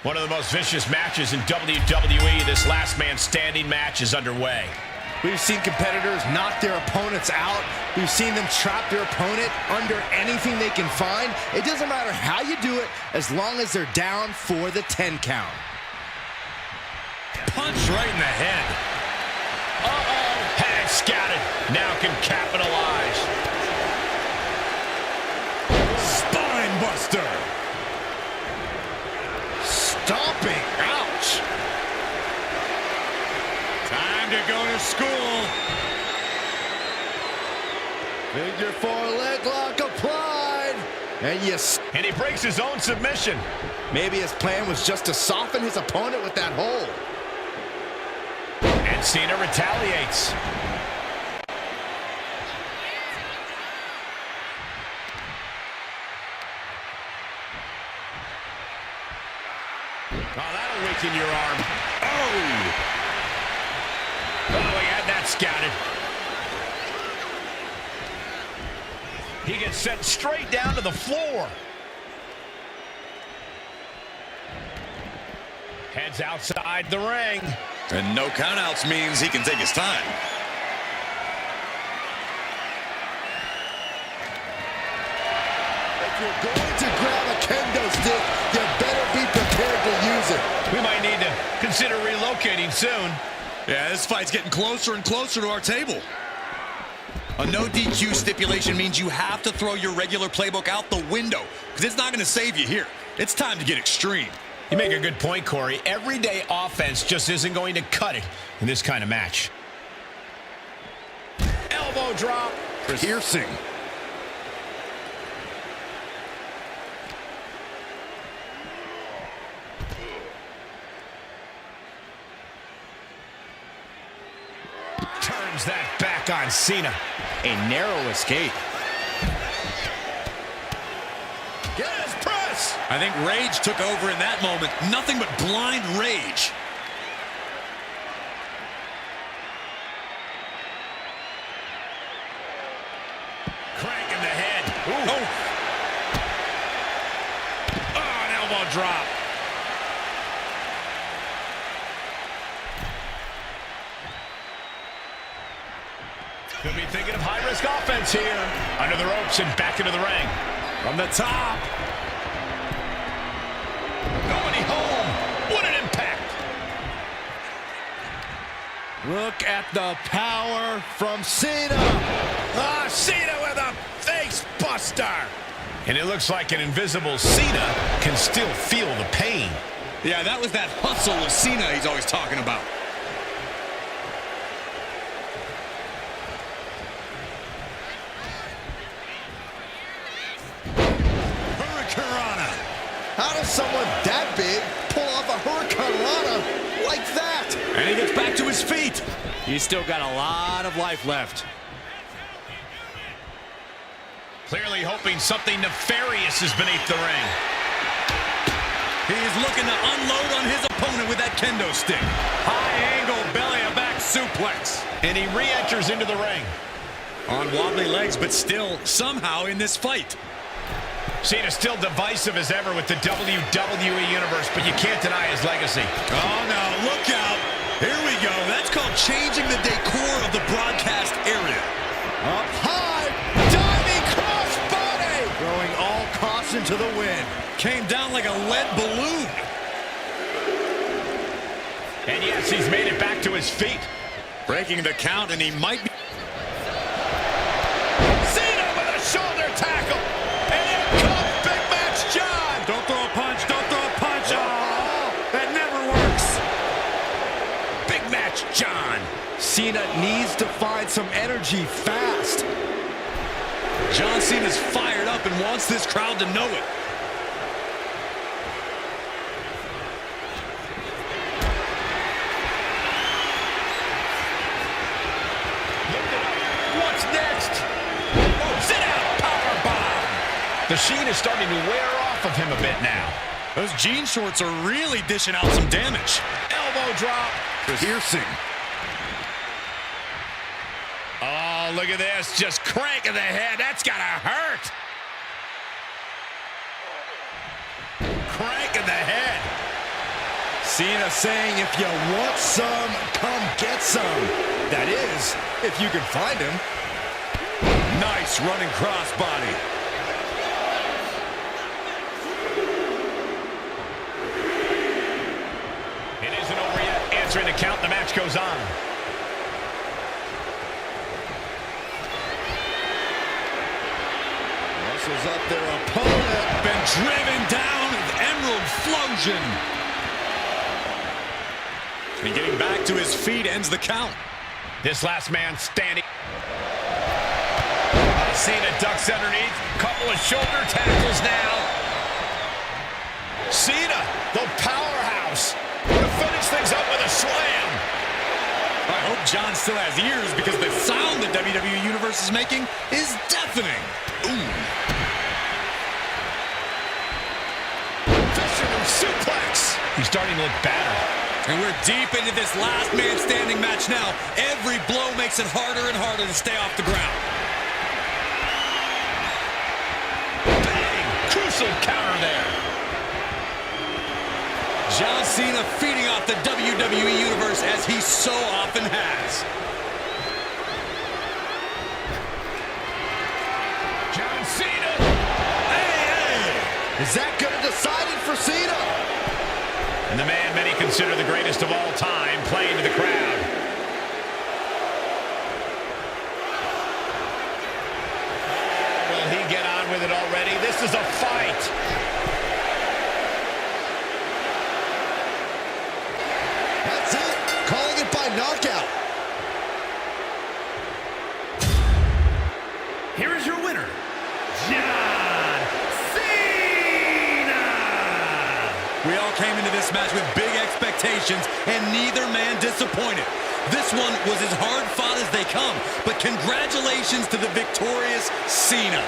One of the most vicious matches in WWE, this last man standing match is underway. We've seen competitors knock their opponents out. We've seen them trap their opponent under anything they can find. It doesn't matter how you do it, as long as they're down for the 10 count. Punch right in the head. Uh-oh. Had it scouted. Now can capitalize. Spine buster. Stomping. Ouch. Time to go to school. Figure 4 leg lock applied. And he breaks his own submission. Maybe his plan was just to soften his opponent with that hold. And Cena retaliates. Oh, that'll weaken your arm. Oh! Oh, he had that scouted. He gets sent straight down to the floor. Heads outside the ring. And no countouts means he can take his time. If you're going to grab a kendo stick, you better be prepared to use it. We might need to consider relocating soon. Yeah, this fight's getting closer and closer to our table. A no DQ stipulation means you have to throw your regular playbook out the window, because it's not going to save you here. It's time to get extreme. You make a good point, Corey. Everyday offense just isn't going to cut it in this kind of match. Elbow drop. Piercing. Turns that back on Cena. A narrow escape. Get his press. I think rage took over in that moment. Nothing but blind rage. Crank in the head. Oh. Oh, an elbow drop. Could be thinking of high-risk offense here. Under the ropes and back into the ring. From the top. Nobody home. What an impact. Look at the power from Cena. Ah, Cena with a face buster. And it looks like an invisible Cena can still feel the pain. Yeah, that was that hustle of Cena he's always talking about. How does someone that big pull off a hurricanrana like that? And he gets back to his feet. He's still got a lot of life left. Clearly hoping something nefarious is beneath the ring. He's looking to unload on his opponent with that kendo stick. High angle belly-to-back suplex. And he re-enters into the ring. On wobbly legs, but still somehow in this fight. Cena's still divisive as ever with the WWE Universe, but you can't deny his legacy. Oh, no, look out. Here we go. That's called changing the decor of the broadcast area. Up high, diving crossbody. Throwing all caution to the wind. Came down like a lead balloon. And yes, he's made it back to his feet. Breaking the count, and he might be... Cena with a shoulder tackle. Don't throw a punch, don't throw a punch. Oh, that never works. Big match, John. Cena needs to find some energy fast. John Cena's fired up and wants this crowd to know it. Lift it up. What's next? Oh, sit out, powerbomb. The sheen is starting to wear off of him a bit now. Those jean shorts are really dishing out some damage. Elbow drop. Piercing. Oh, look at this. Just cranking the head. That's gotta hurt. Cranking the head. Cena saying, if you want some, come get some. That is, if you can find him. Nice running crossbody. It isn't over yet. Answering the count, the match goes on. Muscles up their opponent. Been driven down with Emerald Flosion. And getting back to his feet ends the count. This last man standing. Cena ducks underneath. Couple of shoulder tackles now. Cena, the powerhouse, to finish things up with a slam. I hope John still has ears because the sound the WWE Universe is making is deafening. Ooh. Fisherman suplex. He's starting to look battered. And we're deep into this last man standing match now. Every blow makes it harder and harder to stay off the ground. Bang! Crucial counter there. John Cena feeding off the WWE Universe as he so often has. John Cena. Is that going to decide it for Cena? And the man many consider the greatest of all time playing to the crowd. Will he get on with it already? This is a fight. That's it. Calling it by knockout. Here is your winner, John Cena. We all came into this match with big expectations, and neither man disappointed. This one was as hard-fought as they come, but congratulations to the victorious Cena,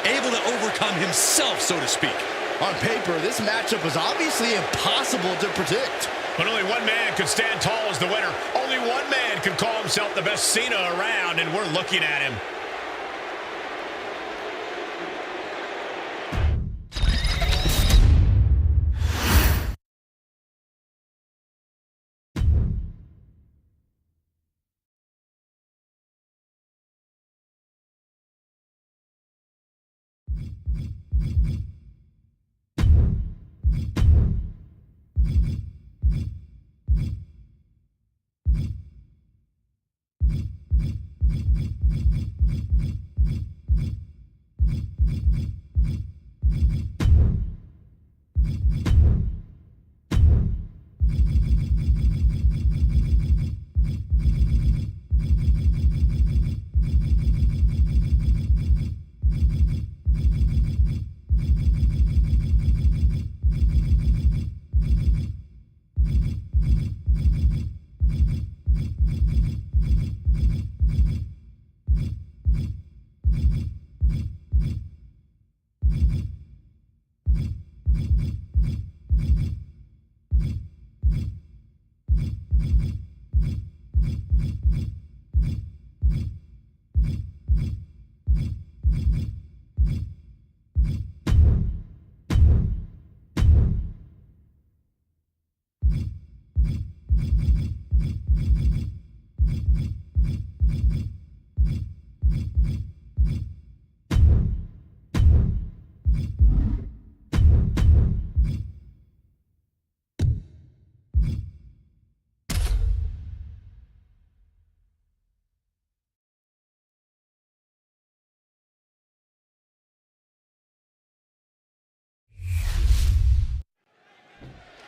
able to overcome himself, so to speak. On paper, this matchup was obviously impossible to predict. But only one man could stand tall as the winner. Only one man could call himself the best Cena around, and we're looking at him.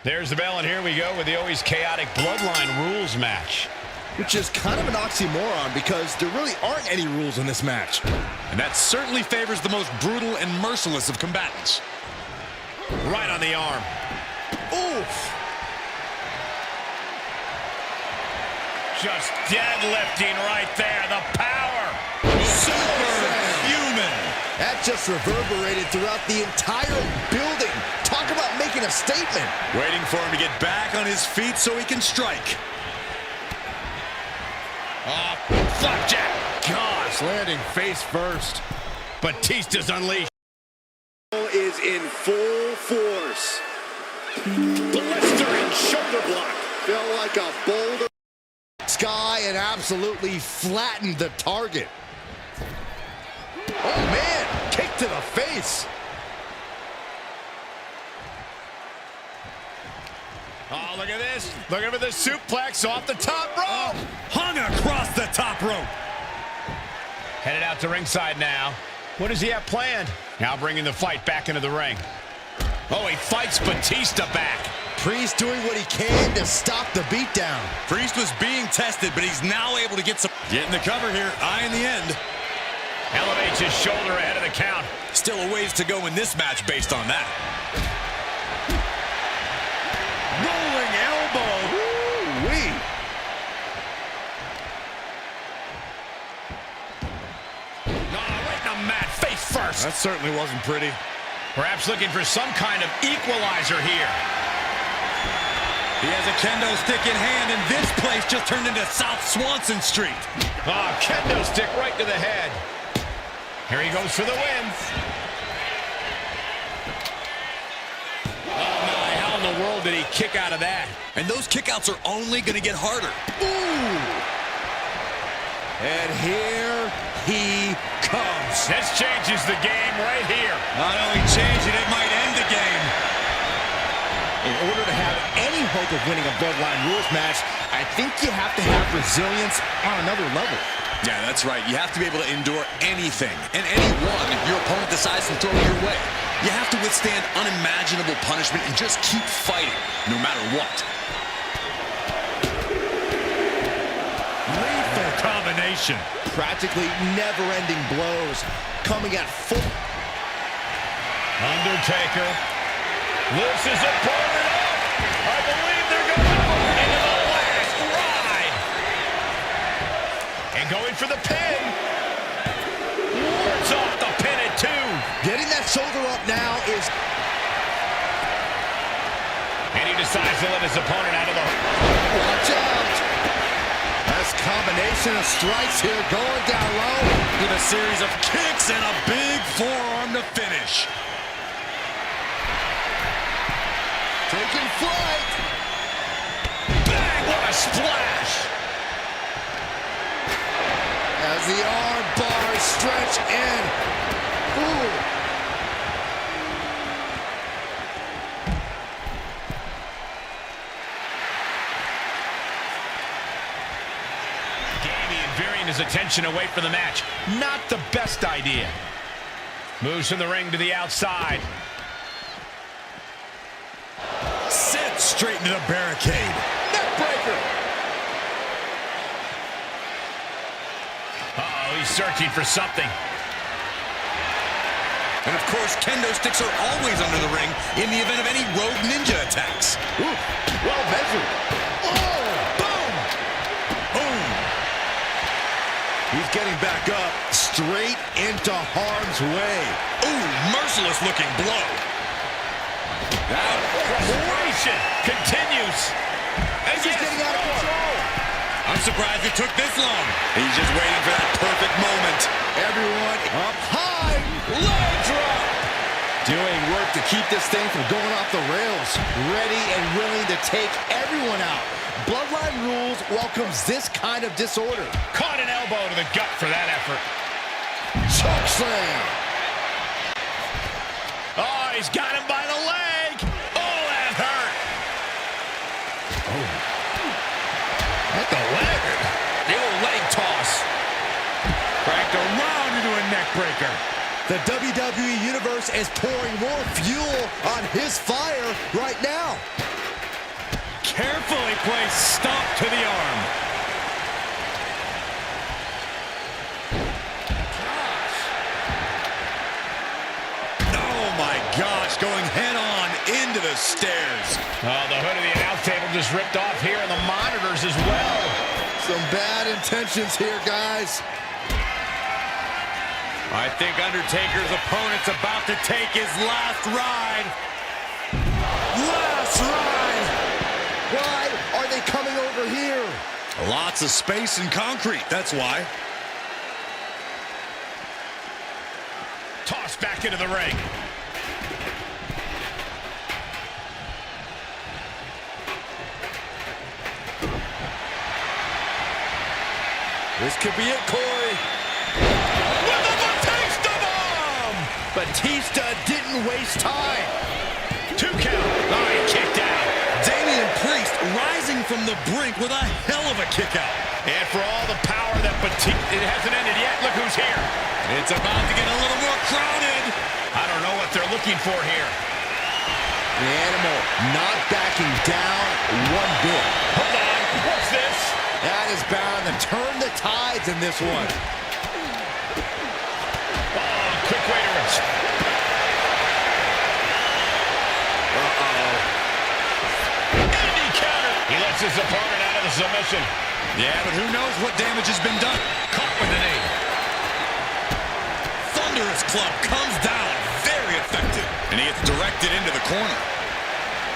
There's the bell, and here we go with the always chaotic Bloodline rules match. Which is kind of an oxymoron because there really aren't any rules in this match. And that certainly favors the most brutal and merciless of combatants. Right on the arm. Oof. Just deadlifting right there. The power. Superhuman. That just reverberated throughout the entire building. Talk about making a statement. Waiting for him to get back on his feet so he can strike. Oh, flapjack. Gosh, landing face first. Batista's unleashed. Is in full force. Blistering shoulder block. Felt like a boulder sky and absolutely flattened the target. Oh man, kick to the face. Oh, look at this. Looking for the suplex off the top rope. Hung across the top rope. Headed out to ringside now. What does he have planned? Now bringing the fight back into the ring. Oh, he fights Batista back. Priest doing what he can to stop the beatdown. Priest was being tested, but he's now able to get the cover here. Eye in the end. Elevates his shoulder ahead of the count. Still a ways to go in this match based on that. Rolling elbow. Woo-wee. Right in the mat, face first. That certainly wasn't pretty. Perhaps looking for some kind of equalizer here. He has a kendo stick in hand, and this place just turned into South Swanson Street. Oh, kendo stick right to the head. Here he goes for the win. Oh, my, how in the world did he kick out of that? And those kickouts are only going to get harder. Ooh. And here he comes. This changes the game right here. Not only change it, it might end the game. In order to have any hope of winning a Bloodline Rules match, I think you have to have resilience on another level. Yeah, that's right. You have to be able to endure anything and anyone your opponent decides to throw your way. You have to withstand unimaginable punishment and just keep fighting, no matter what. Lethal combination. Practically never-ending blows coming at full. Undertaker lifts his opponent up. I believe they're going into the last ride. And going for the pin. Wards off the pin at 2. Getting that shoulder up now is... And he decides to let his opponent out of the... Watch out. Nice combination of strikes here going down low. With a series of kicks and a big forearm to finish. Taking flight. Bang! What a splash! As the arm bars stretch in. Ooh. Gamey and veering his attention away from the match. Not the best idea. Moves from the ring to the outside. Sent straight into the barricade. Neckbreaker. Uh-oh, he's searching for something. And of course, kendo sticks are always under the ring in the event of any rogue ninja attacks. Ooh, well measured. Oh, Boom! Boom! he's getting back up, straight into harm's way. Ooh, merciless looking blow. That frustration continues. And This is getting out of control. I'm surprised it took this long. He's just waiting for that perfect moment. Everyone up high. Leg drop. Doing work to keep this thing from going off the rails. Ready and willing to take everyone out. Bloodline Rules welcomes this kind of disorder. Caught an elbow to the gut for that effort. Choke slam. Oh, he's got him by the leg. Oh, that hurt. At the leg. The old leg toss. Cracked around into a neck breaker. The WWE Universe is pouring more fuel on his fire right now. Carefully placed stomp to the arm. Oh my gosh, going head on into the stairs. Oh, the hood of the announce table just ripped off here, and the monitors as well. Some bad intentions here, guys. I think Undertaker's opponent's about to take his last ride. Last ride. Why are they coming over here? Lots of space and concrete, that's why. Tossed back into the ring. This could be it, Corey. With a Batista bomb! Batista didn't waste time. 2 count. Oh, he kicked out. Damian Priest rising from the brink with a hell of a kick out. And for all the power that Batista... It hasn't ended yet. Look who's here. It's about to get a little more crowded. I don't know what they're looking for here. The Animal not backing down one bit. Hold on. What's this? That is bound to turn the tides in this one. Oh, quick way to rinse. Indy counter. He lets his opponent out of the submission. Yeah, but who knows what damage has been done. Caught with the knee. Thunderous club comes down. Very effective. And he gets directed into the corner.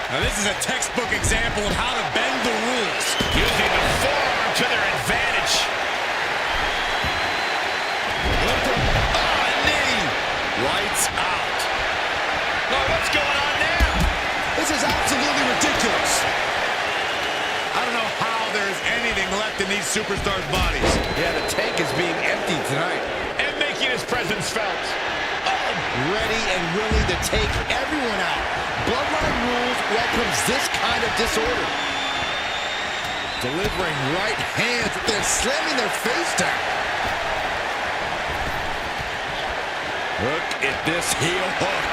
Now this is a textbook example of how to bend the rules. Using the forearm to their advantage. Knee. Lights out. Oh, what's going on now? This is absolutely ridiculous. I don't know how there's anything left in these superstars' bodies. Yeah, the tank is being emptied tonight. And making his presence felt. Ready and willing to take everyone out. Bloodline rules welcomes this kind of disorder. Delivering right hands, then slamming their face down. Look at this heel hook.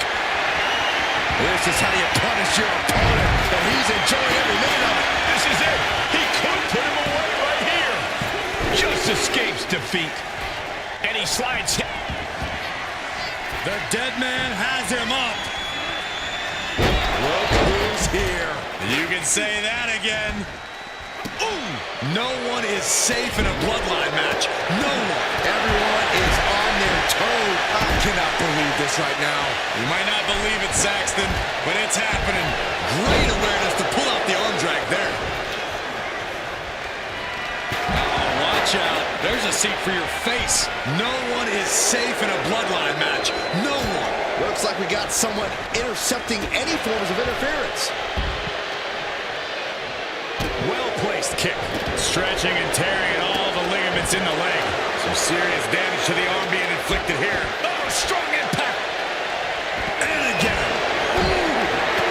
This is how you punish your opponent, and he's enjoying every minute of it. This is it. He could put him away right here. Just escapes defeat. And he slides. The dead man has him up. Look who's here. You can say that again. Ooh. No one is safe in a bloodline match. No one. Everyone is on their toes. I cannot believe this right now. You might not believe it, Saxton, but it's happening. Great awareness to pull out the arm drag there. Oh, watch out. There's a seat for your face. No one is safe in a bloodline match. No one. Looks like we got someone intercepting any forms of interference. Well-placed kick. Stretching and tearing at all the ligaments in the leg. Some serious damage to the arm being inflicted here. Oh, strong impact. And again. Ooh,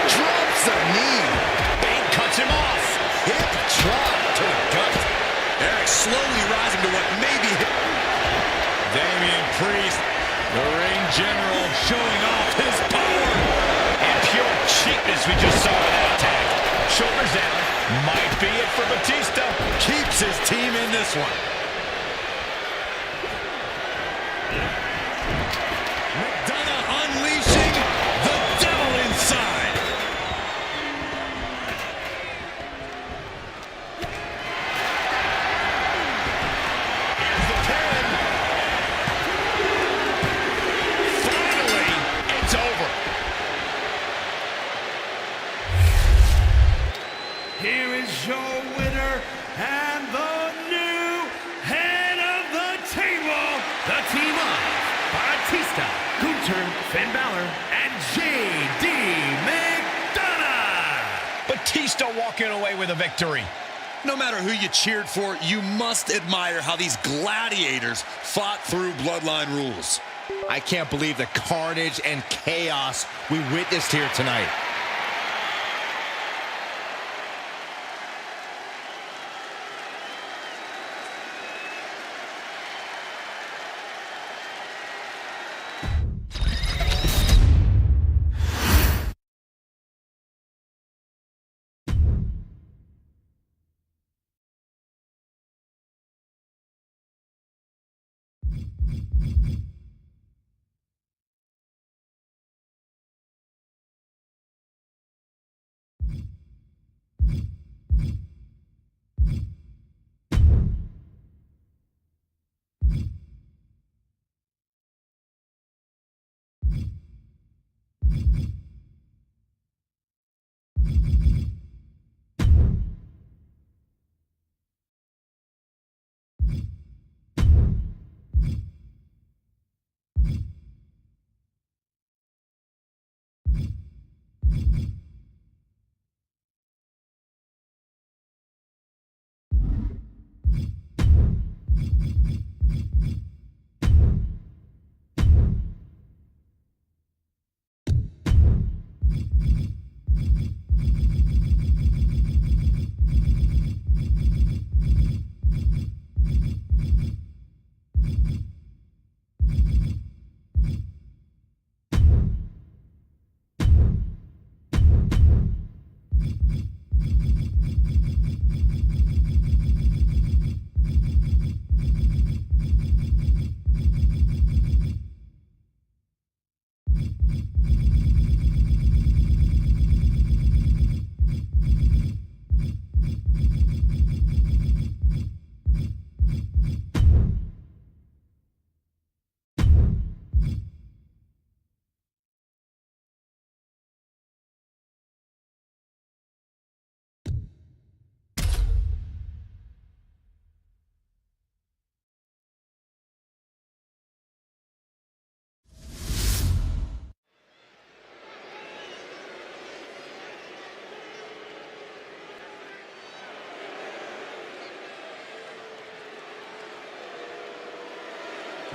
drops the knee. Bane cuts him off. Hip drop to the gut. Eric slowly rising to what may be hit. Damian Priest, the ring general, showing off his power. And pure cheapness we just saw in that attack. Shoulders down. Might be it for Batista. Keeps his team in this one. McDonough unleashing the devil inside. Here's the pin. Finally, it's over. Here is your winner and the new head of the table, the team of Batista, Gunther, Finn Balor, and J.D. McDonough. Batista walking away with a victory. No matter who you cheered for, you must admire how these gladiators fought through bloodline rules. I can't believe the carnage and chaos we witnessed here tonight.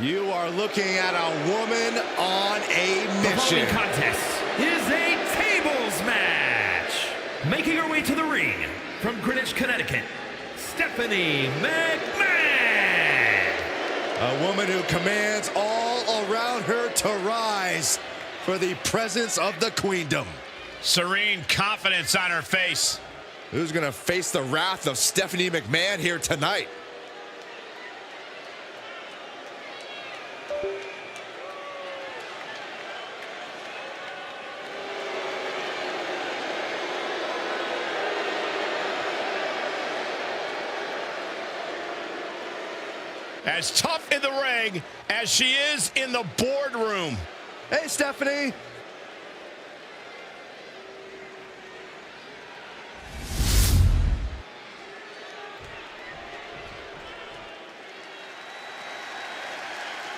You are looking at a woman on a The following mission. contest is a tables match. Making her way to the ring from Greenwich, Connecticut, Stephanie McMahon. A woman who commands all around her to rise for the presence of the queendom. Serene confidence on her face. Who's going to face the wrath of Stephanie McMahon here tonight? As tough in the ring as she is in the boardroom. Hey, Stephanie.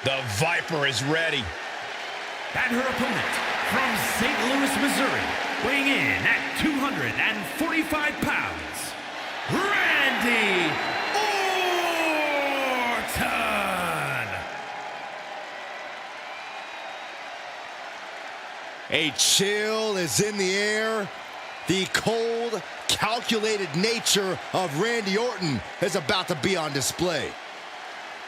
The Viper is ready. And her opponent from St. Louis, Missouri, weighing in at 245 pounds, Randy Orton. A chill is in the air. The cold, calculated nature of Randy Orton is about to be on display.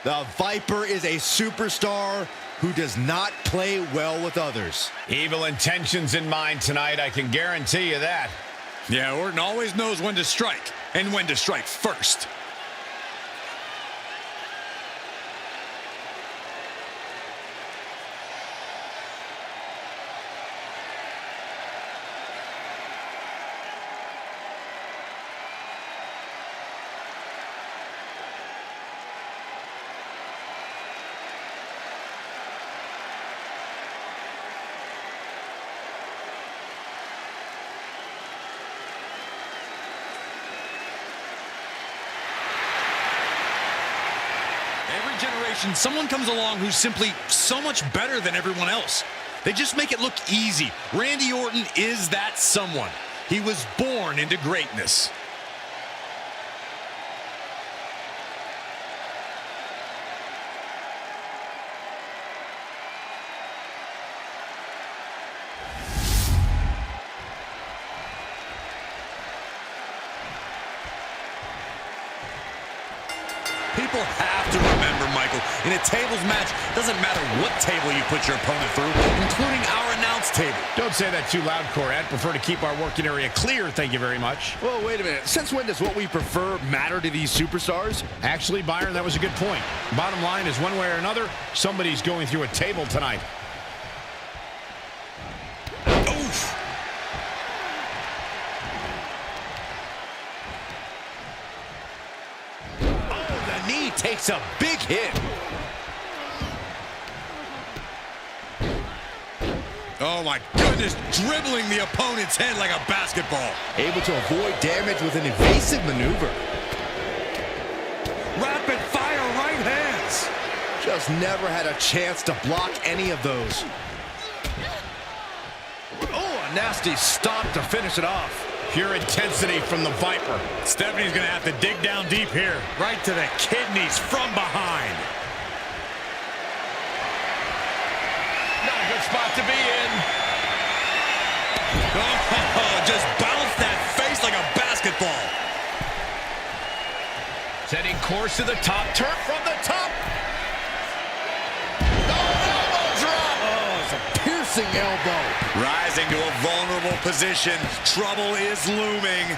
The Viper is a superstar who does not play well with others. Evil intentions in mind tonight, I can guarantee you that. Yeah, Orton always knows when to strike, and when to strike first. Every generation, someone comes along who's simply so much better than everyone else. They just make it look easy. Randy Orton is that someone. He was born into greatness. People have to remember, Michael, in a tables match, it doesn't matter what table you put your opponent through, including our announce table. Don't say that too loud, Corey. I'd prefer to keep our working area clear, thank you very much. Whoa, wait a minute. Since when does what we prefer matter to these superstars? Actually, Byron, that was a good point. Bottom line is, one way or another, somebody's going through a table tonight. Oof. Knee takes a big hit. Oh my goodness, dribbling the opponent's head like a basketball. Able to avoid damage with an evasive maneuver. Rapid fire right hands. Just never had a chance to block any of those. Oh, a nasty stop to finish it off. Pure intensity from the Viper. Stephanie's gonna have to dig down deep here. Right to the kidneys from behind. Not a good spot to be in. Oh, just bounced that face like a basketball. Setting course to the top, turn from the top. Oh, elbow drop. Oh, it's a piercing piercing elbow. Rising to a vulnerable position. Trouble is looming.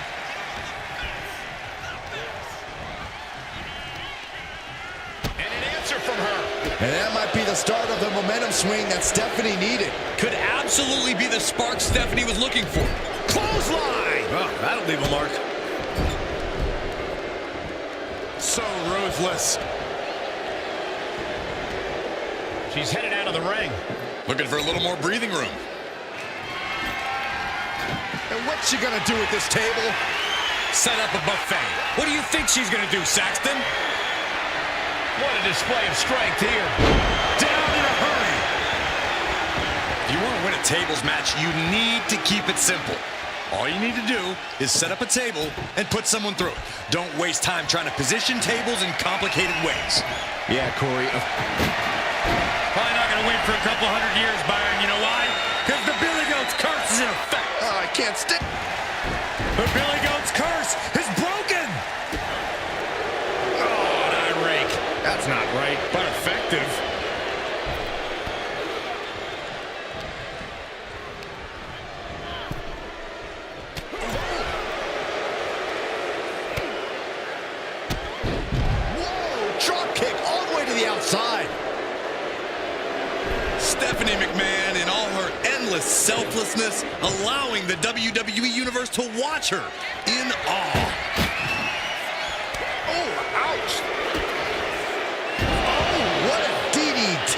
And an answer from her. And that might be the start of the momentum swing that Stephanie needed. Could absolutely be the spark Stephanie was looking for. Clothesline. Oh, that'll leave a mark. So ruthless. She's headed out of the ring. Looking for a little more breathing room. And what's she gonna do at this table? Set up a buffet. What do you think she's gonna do, Saxton? What a display of strength here. Down in a hurry. If you want to win a tables match, you need to keep it simple. All you need to do is set up a table and put someone through it. Don't waste time trying to position tables in complicated ways. Yeah, Corey. Probably not going to win for a couple hundred years, Byron. You know why? Because the Billy Goat's curse is in effect. Oh, I can't stick. The Billy Goat's curse is broken. Oh, an eye rake. That's not right, but effective. Whoa, drop kick all the way to the outside. Stephanie McMahon, in all her endless selflessness, allowing the WWE Universe to watch her in awe. Oh, ouch. Oh, what a DDT.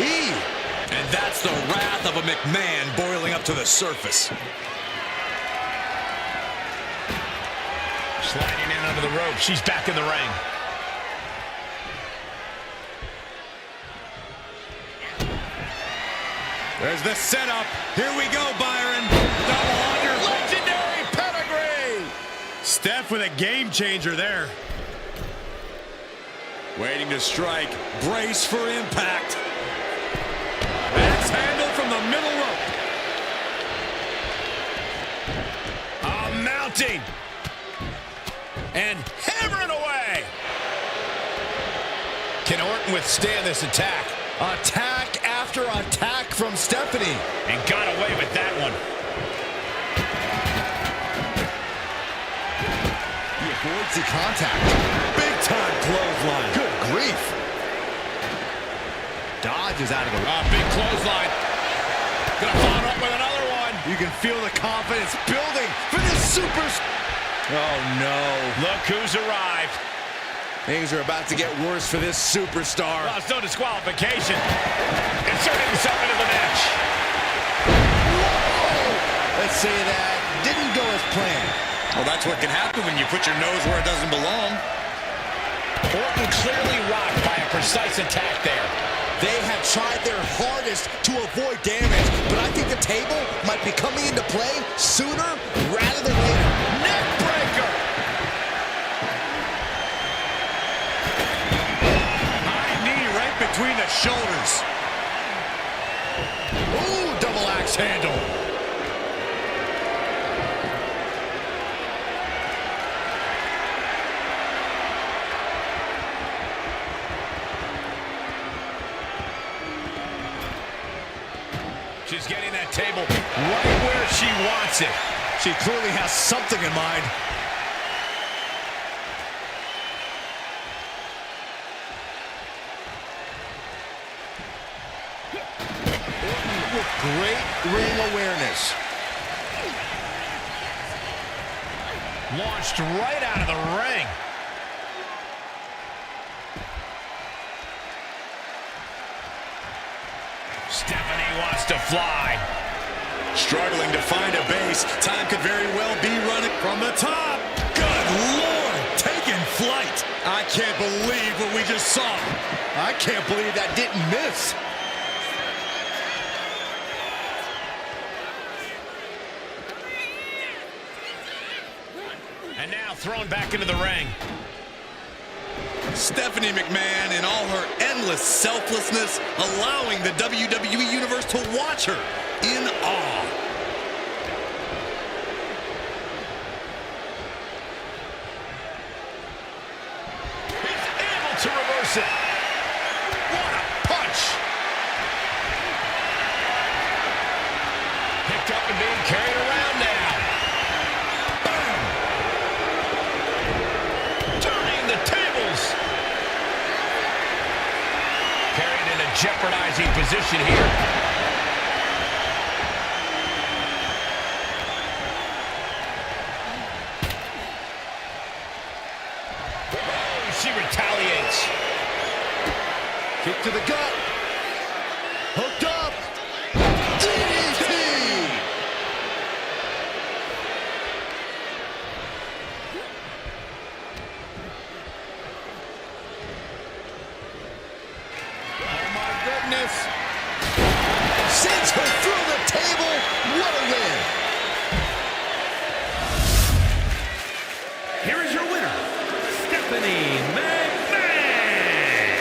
And that's the wrath of a McMahon boiling up to the surface. Sliding in under the rope. She's back in the ring. There's the setup. Here we go, Byron. Double under. Legendary pedigree. Steph with a game changer there. Waiting to strike. Brace for impact. Axe handle from the middle rope. Mounting. And hammering away. Can Orton withstand this attack? Attack after attack from Stephanie. And got away with that one. He avoids the contact. Big time clothesline. Good grief. Dodges out of the way. Big clothesline. Gonna follow up with another one. You can feel the confidence building for this super. Oh, no. Look who's arrived. Things are about to get worse for this superstar. Well, it's no disqualification. Inserting himself into the match. Whoa! Let's say that didn't go as planned. Well, that's what can happen when you put your nose where it doesn't belong. Orton clearly rocked by a precise attack there. They have tried their hardest to avoid damage, but I think the table might be coming into play sooner rather than later. Neck breaker. High knee right between the shoulders. Ooh, double axe handle. She's getting that table right where she wants it. She clearly has something in mind. With great ring awareness. Launched right out of the ring. Stephanie wants to fly. Struggling to find a base. Time could very well be running from the top. Good Lord, taking flight. I can't believe what we just saw. I can't believe that didn't miss. And now thrown back into the ring. Stephanie McMahon, in all her endless selflessness, allowing the WWE Universe to watch her in awe. He's able to reverse it. What a punch. jeopardizing position here. Oh, she retaliates. Kick to the gut. Hooked up. DDT. Oh my goodness. Sends her through the table. What a win. Here is your winner, Stephanie McMahon.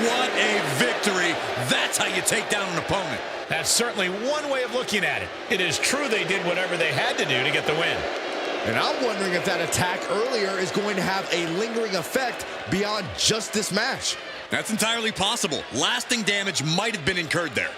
What a victory. That's how you take down an opponent. That's certainly one way of looking at it. It is true they did whatever they had to do to get the win. And I'm wondering if that attack earlier is going to have a lingering effect beyond just this match. That's entirely possible. Lasting damage might have been incurred there.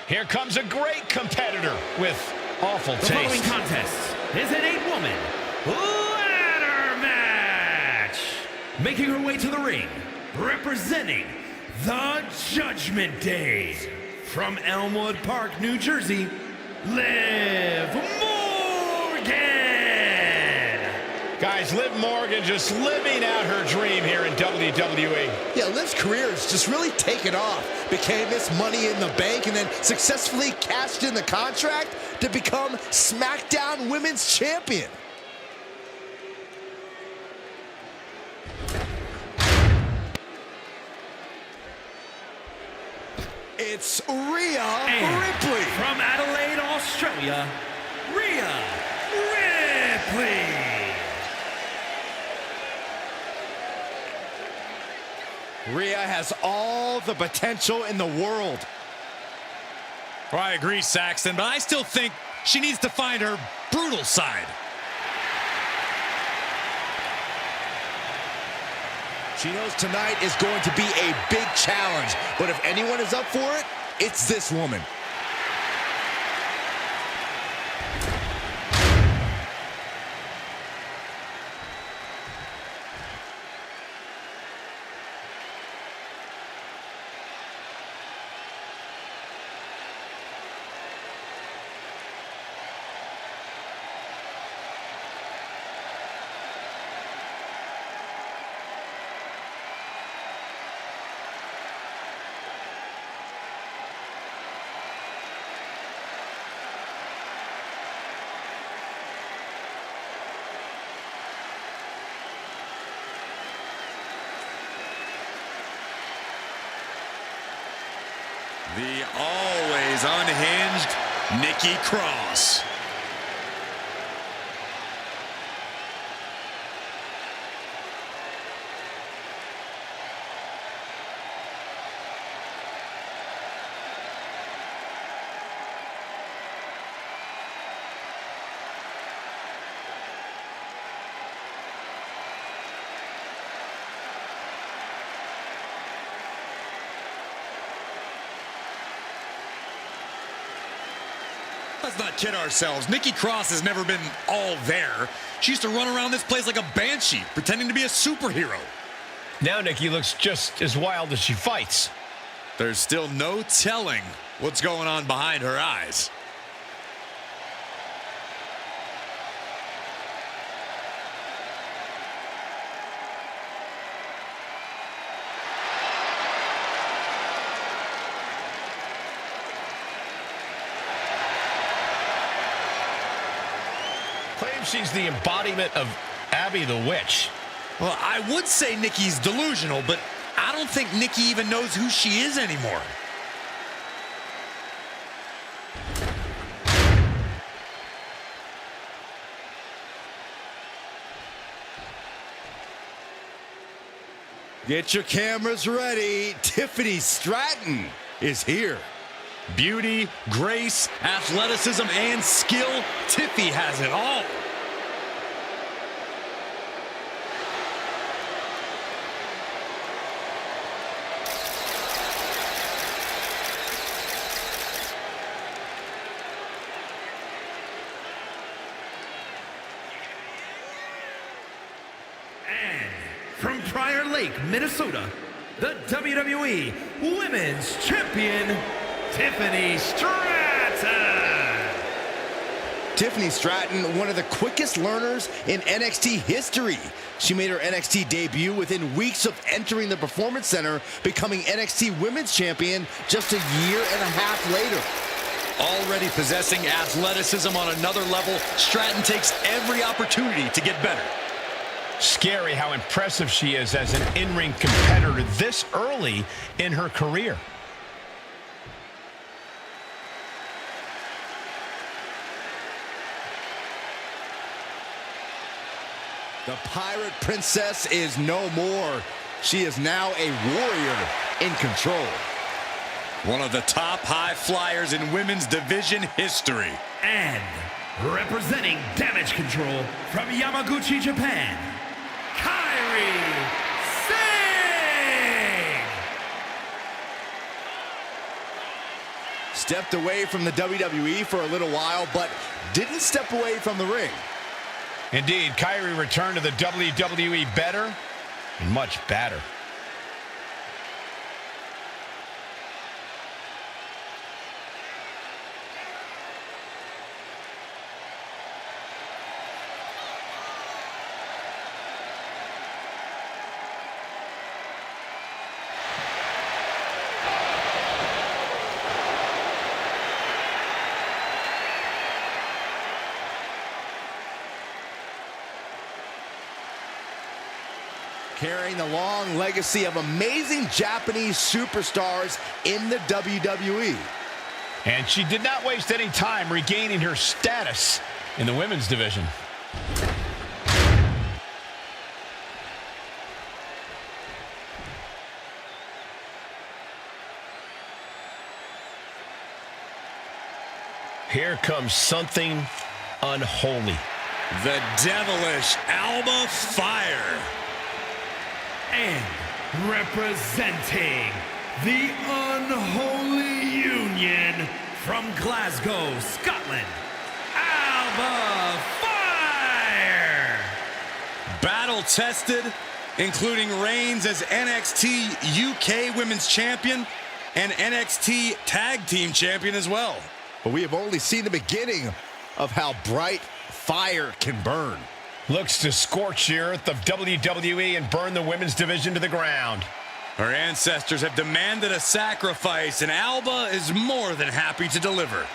Here comes a great competitor with awful The following taste. contest is an 8-woman ladder match. Making her way to the ring, representing the Judgment Day, from Elmwood Park, New Jersey, Liv Morgan. Guys, Liv Morgan just living out her dream here in WWE. Yeah, Liv's career has just really taken off. Became Miss Money in the Bank and then successfully cashed in the contract to become SmackDown Women's Champion. It's Rhea Ripley. From Adelaide, Australia, Rhea Ripley. Rhea has all the potential in the world. Well, I agree, Saxton, but I still think she needs to find her brutal side. She knows tonight is going to be a big challenge, but if anyone is up for it, it's this woman. The always unhinged Nikki Cross. Let's not kid ourselves. Nikki Cross has never been all there. She used to run around this place like a banshee, pretending to be a superhero. Now Nikki looks just as wild as she fights. There's still no telling what's going on behind her eyes. Claims she's the embodiment of Abby the Witch. Well, I would say Nikki's delusional, but I don't think Nikki even knows who she is anymore. Get your cameras ready. Tiffany Stratton is here. Beauty, grace, athleticism, and skill. Tiffy has it all. And from Prior Lake, Minnesota, the WWE Women's Champion, Tiffany Stratton. Tiffany Stratton, one of the quickest learners in NXT history. She made her NXT debut within weeks of entering the Performance Center, becoming NXT Women's Champion just a year and a half later. Already possessing athleticism on another level, Stratton takes every opportunity to get better. Scary how impressive she is as an in-ring competitor this early in her career. The Pirate Princess is no more. She is now a warrior in control. One of the top high flyers in women's division history. And representing Damage Control from Yamaguchi, Japan, Kairi Sane. Stepped away from the WWE for a little while, but didn't step away from the ring. Indeed, Kairi returned to the WWE better and much badder. Carrying the long legacy of amazing Japanese superstars in the WWE. And she did not waste any time regaining her status in the women's division. Here comes something unholy. The devilish Alba Fire. And representing the Unholy Union from Glasgow, Scotland, Alba Fire! Battle-tested, including reigns as NXT UK Women's Champion and NXT Tag Team Champion as well. But we have only seen the beginning of how bright fire can burn. Looks to scorch the earth of WWE and burn the women's division to the ground. Her ancestors have demanded a sacrifice, and Alba is more than happy to deliver.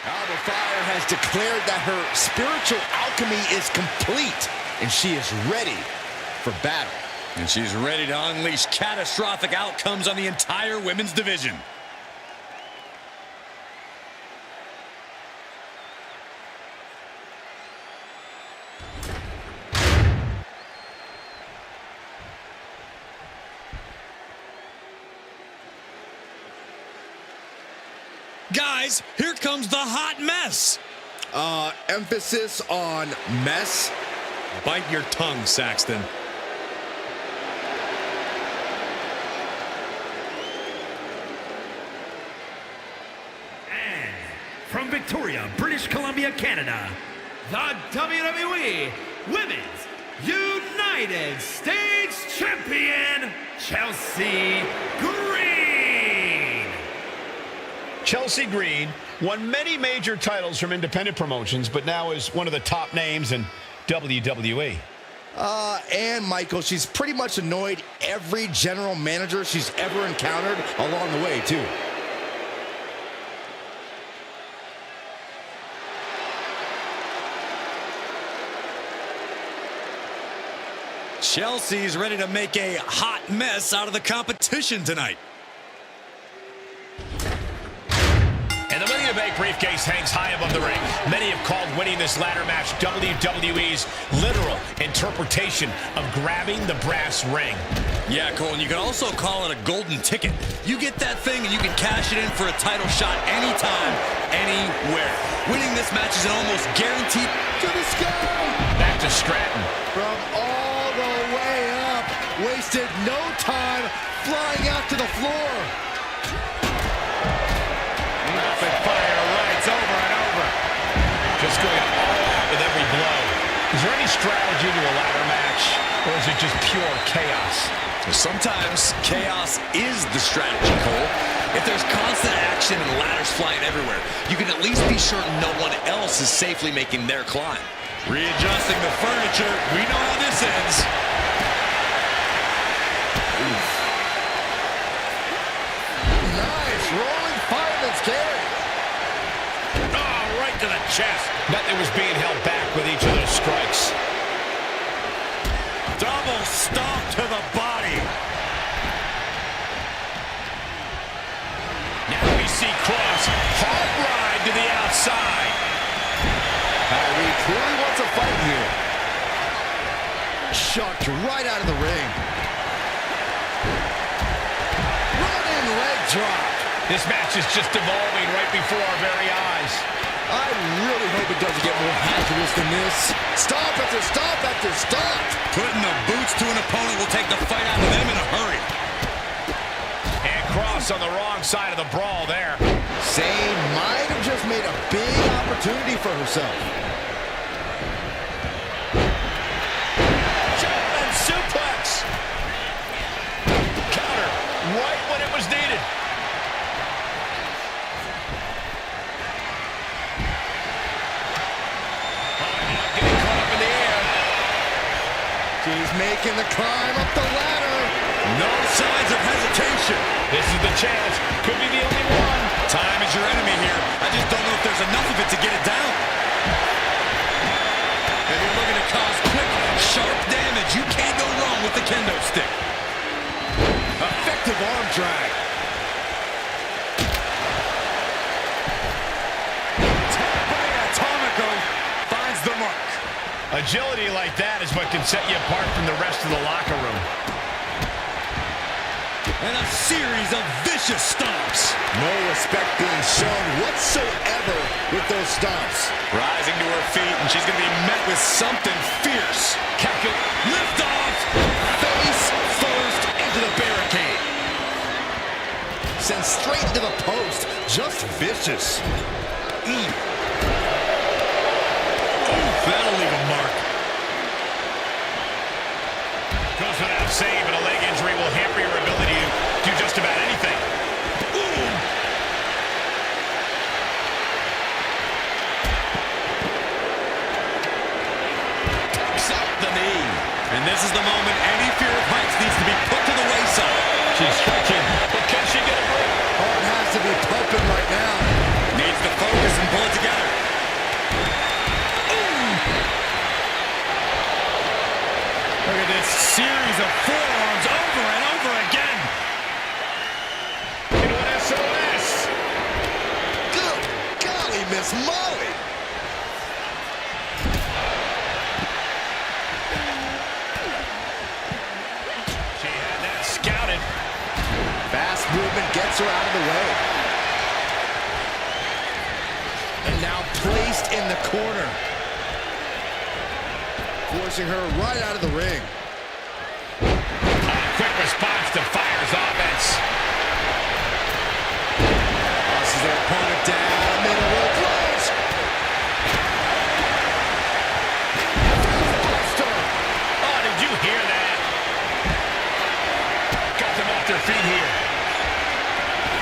Alba Fire has declared that her spiritual alchemy is complete, and she is ready for battle. And she's ready to unleash catastrophic outcomes on the entire women's division. Guys, here comes the hot mess. Emphasis on mess. Bite your tongue, Saxton. And from Victoria, British Columbia, Canada, the WWE Women's United States Champion, Chelsea Green. Chelsea Green won many major titles from independent promotions, but now is one of the top names in WWE. And Michael, she's pretty much annoyed every general manager she's ever encountered along the way, too. Chelsea's ready to make a hot mess out of the competition tonight. And the Money in the Bank briefcase hangs high above the ring. Many have called winning this ladder match WWE's literal interpretation of grabbing the brass ring. Yeah, Cole, and you can also call it a golden ticket. You get that thing and you can cash it in for a title shot anytime, anywhere. Winning this match is an almost guaranteed To the sky! Back to Stratton. From all the way up. Wasted no time flying out to the floor. Rapid fire rights over and over. Just going all out with every blow. Is there any strategy to a ladder match, or is it just pure chaos? Sometimes chaos is the strategy, Cole. If there's constant action and ladders flying everywhere, you can at least be certain no one else is safely making their climb. Readjusting the furniture. We know how this ends. Nice rolling fireman's carry. Oh, right to the chest. Nothing was being held back with each of those strikes. Double stomp to the body. Now we see Cross. Hard ride to the outside. He clearly wants a fight here. Shucked right out of the ring. Running leg drop. This match is just evolving right before our very eyes. I really hope it doesn't get more hazardous than this. Stop after stop after stop. Putting the boots to an opponent will take the fight out of them in a hurry. And Cross on the wrong side of the brawl there. Sane might have just made a big opportunity for herself. German suplex. Counter right when it was needed. Getting caught up in the air. She's making the climb up the ladder. No signs of hesitation. This is the chance. Could be the only one. Time is your enemy here. I just don't know if there's enough of it to get it down. If you're looking to cause quick, sharp damage, you can't go wrong with the kendo stick. Effective arm drag. Tap by Atomico finds the mark. Agility like that is what can set you apart from the rest of the locker room. And a series of vicious stomps. No respect being shown whatsoever with those stomps. Rising to her feet, and she's going to be met with something fierce. Lift off. Face first into the barricade. Sent straight into the post. Just vicious. That'll leave a mark. Goes without saying, but a leg injury will hamper your ability to do just about anything. Ooh. Tucks out the knee. And this is the moment any fear of heights needs to be put to the wayside. She's stretching, but can she get a break? Heart has to be pumping right now. Needs to focus and pull it together. forearms over and over again. Into an SOS. Good golly, Miss Molly. She had that scouted. Fast movement gets her out of the way. And now placed in the corner. Forcing her right out of the ring. Quick response to Fire's offense. Tosses their opponent down. Middle row close. Oh, did you hear that? Got them off their feet here.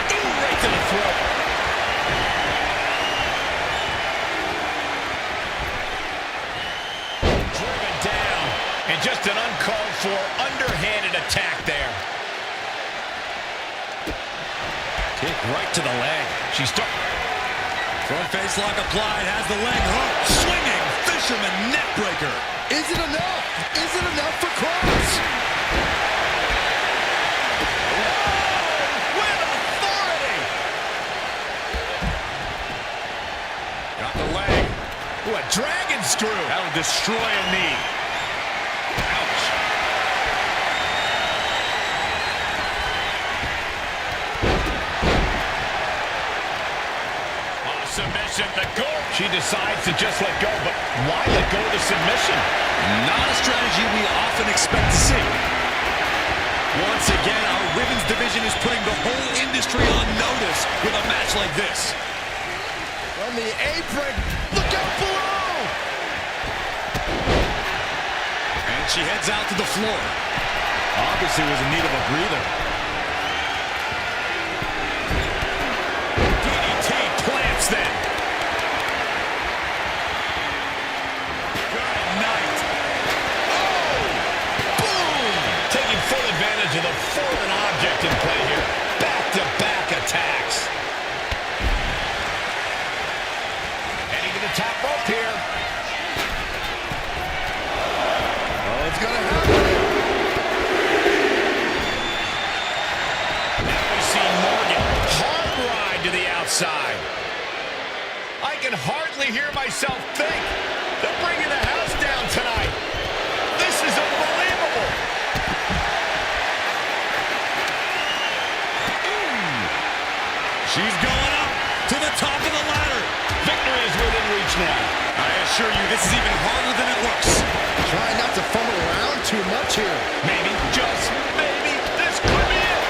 Ooh, right to the throat. Driven down. And just an uncalled for, underhanded attack there. Kick right to the leg. She's Front face lock applied, has the leg hooked. Swinging fisherman neck breaker. Is it enough? Is it enough for Cross? with authority. Got the leg. Ooh, a dragon screw. That'll destroy a knee. Ouch. Submission, the goal. She decides to just let go, but why let go of the submission? Not a strategy we often expect to see. Once again, our women's division is putting the whole industry on notice with a match like this. From the apron, look out below! And she heads out to the floor. Obviously was in need of a breather. Them. Good night. Oh! Boom! Taking full advantage of the foreign object in play here. Back-to-back attacks. Heading to the top rope here. Oh, it's gonna happen. Now we see Morgan. Hard ride to the outside. I can hardly hear myself think. They're bringing the house down tonight. This is unbelievable. She's going up to the top of the ladder. Victory is within reach now. I assure you, this is even harder than it looks. Try not to fumble around too much here. Maybe, just maybe, this could be it.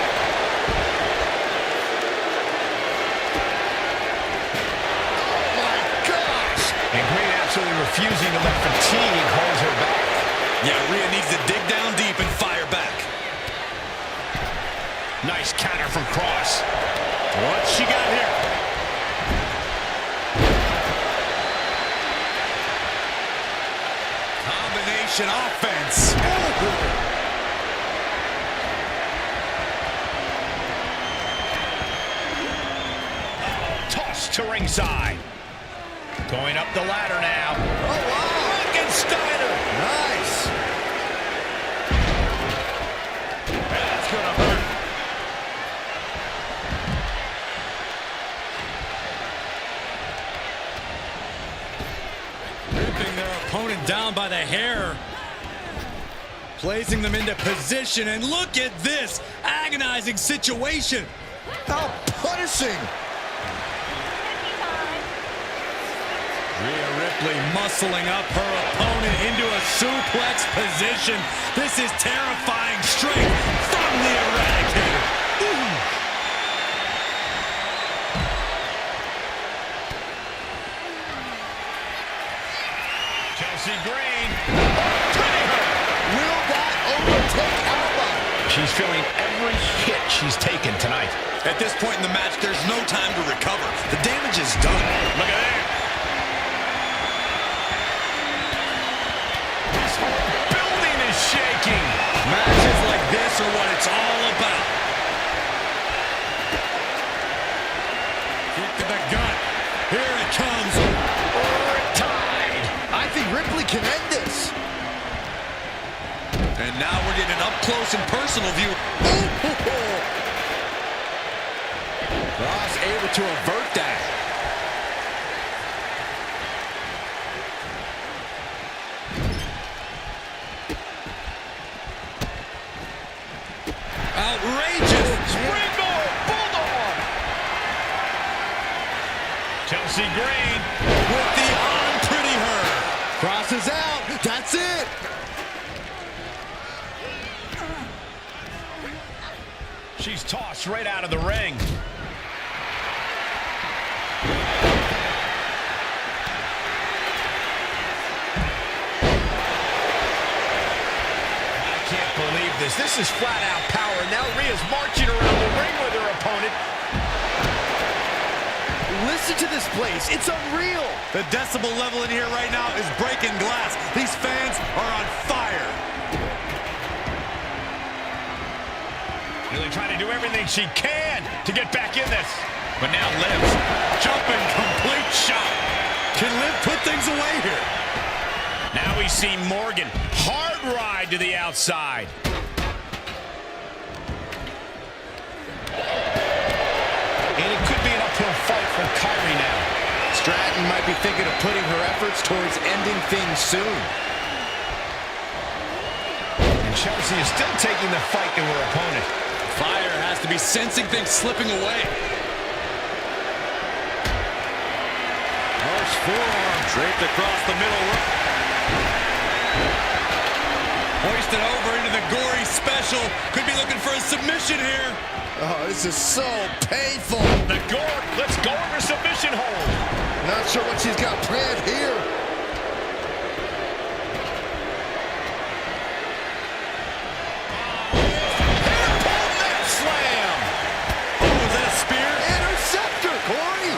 And Green absolutely refusing to let fatigue hold her back. Yeah, Rhea needs to dig down deep and fire back. Nice counter from Cross. What's she got here? Combination offense. Toss to ringside. Going up the ladder now. Oh, wow. Steiner. Nice. That's going to hurt. Ripping their opponent down by the hair. Placing them into position, and look at this agonizing situation. How punishing. Rhea Ripley muscling up her opponent into a suplex position. This is terrifying strength from the Eradicator. Ooh. Chelsea Green. Turning her. Will that overtake Alba? She's feeling every hit she's taken tonight. At this point in the match, there's no time to recover. The damage is done. Look at that. This whole building is shaking. Matches like this are what it's all about. Kick to the gut. Here it comes. Tied. I think Ripley can end this. And now we're getting an up-close and personal view. Ross able to avert that. Outrageous. Springboard Bulldog. Chelsea Green With the unpretty her. Crosses out. That's it. She's tossed right out of the ring. I can't believe this. This is flat-out power. Now Rhea's marching around the ring with her opponent. Listen to this place. It's unreal. The decibel level in here right now is breaking glass. These fans are on fire. Really trying to do everything she can to get back in this. But now Liv's jumping complete shot. Can Liv put things away here? Now we see Morgan. Hard ride to the outside. And it could be an uphill fight for Kyrie now. Stratton might be thinking of putting her efforts towards ending things soon. And Chelsea is still taking the fight to her opponent. Fire has to be sensing things slipping away. Harsh forearm draped across the middle rope. Hoisted over into the gory special. Could be looking for a submission here. Oh, this is so painful. The gore, let's go for submission hold. Not sure what she's got planned here. Slam. Oh, was that a spear? Interceptor, Corey.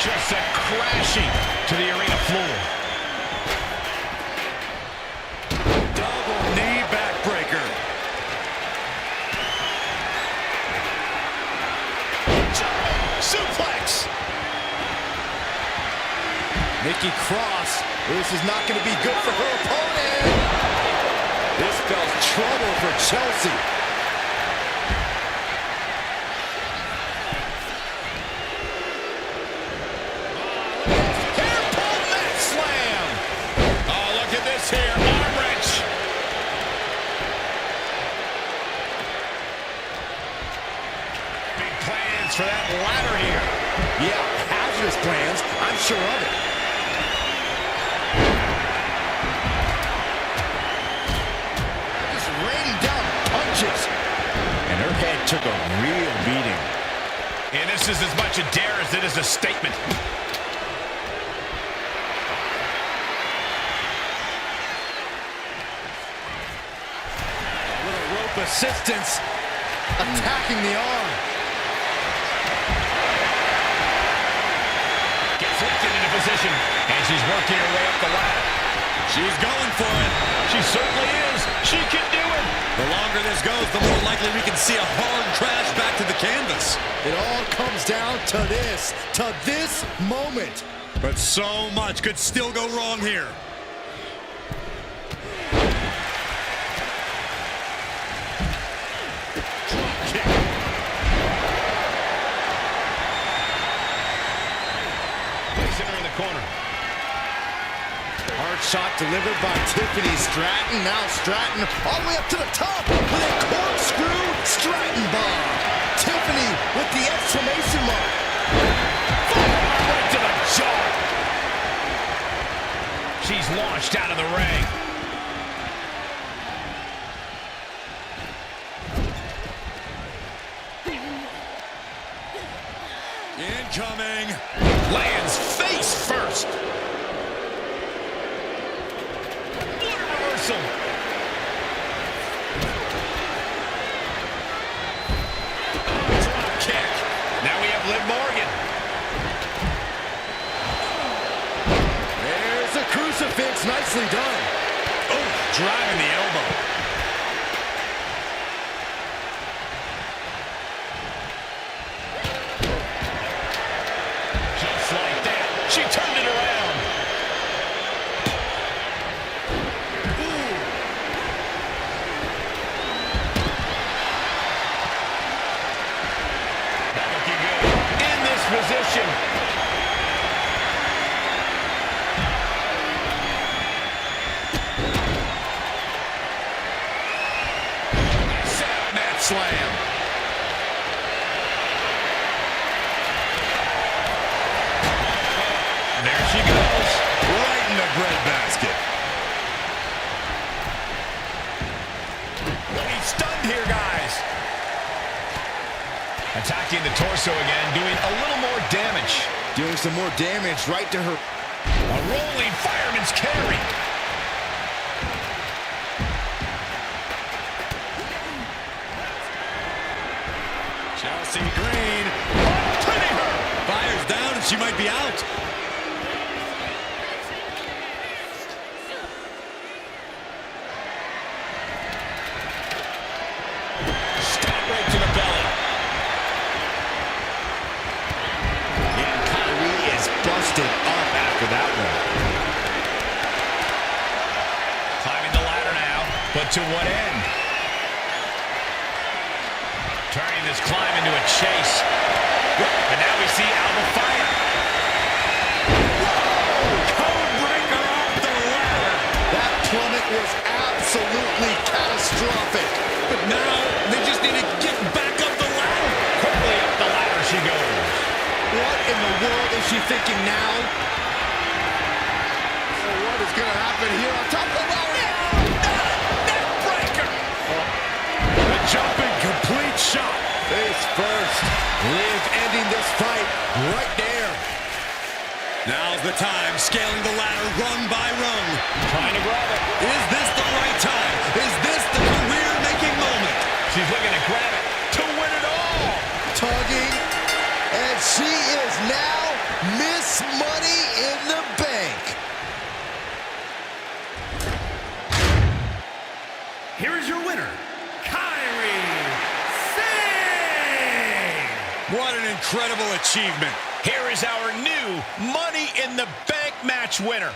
Just sent crashing to the arena floor. Double knee backbreaker. Suplex. Nikki Cross. This is not going to be good for her opponent. This spells trouble for Chelsea. Hair pull net slam. Oh, look at this here. Arm wrench. Big plans for that ladder here. Yeah, hazardous plans. I'm sure of it. Just raining down punches. And her head took a real beating. And this is as much a dare as it is a statement. A little rope assistance. Attacking the arm. Gets lifted into position. And she's working her way up the ladder. She's going for it. She certainly is. She can do it. The longer this goes, the more likely we can see a hard crash back to the canvas. It all comes down to this moment. But so much could still go wrong here. Kick. Placing her in the corner. Hard shot delivered by Tiffany Stratton. Now Stratton all the way up to the top with a corkscrew Stratton bomb. Tiffany with the exclamation mark. Right to the jaw. She's launched out of the ring. Incoming. Lands face first. Reversal. Drop kick. Now we have Liv Morgan. There's a crucifix. Nicely done. Oh, driving the elbow. She turned it around. Not looking good. In this position. Set up mat slam. There she goes. Right in the breadbasket. He's stunned here, guys. Attacking the torso again, doing a little more damage. Doing some more damage right to her. A rolling fireman's carry. Chelsea Green. Pinning her. Fires down and she might be out. Stop right to the belly. And Kyrie is busted up after that one. Climbing the ladder now, but to what end? Turning this climb into a chase. And now we see Alba fire. Code breaker off the ladder. That plummet was absolutely catastrophic. But now they just need to get back up the ladder. Quickly up the ladder she goes. What in the world is she thinking now? Oh, what is going to happen here on top of the ladder? Neck breaker. The jumping complete shot. Face first. Liv ending this fight right there. Now's the time, scaling the ladder rung by rung. Trying to grab it. Is this the right time? Is this the career-making moment? She's looking to grab it to win it all. Tugging. And she is now Miss Money in the Bank. Here is your winner, Kyrie Sane. What an incredible achievement. Here is our new Money in the Bank match winner.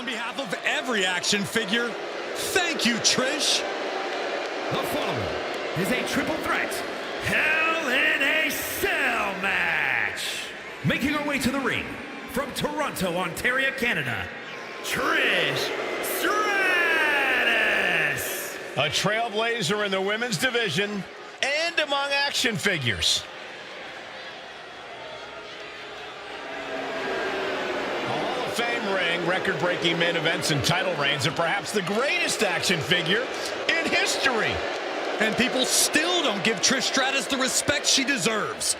On behalf of every action figure, thank you, Trish. The following is a triple threat Hell in a Cell match. Making her way to the ring from Toronto, Ontario, Canada, Trish Stratus. A trailblazer in the women's division and among action figures. A Hall of Fame ring, record-breaking main events and title reigns, and perhaps the greatest action figure in history. And people still don't give Trish Stratus the respect she deserves.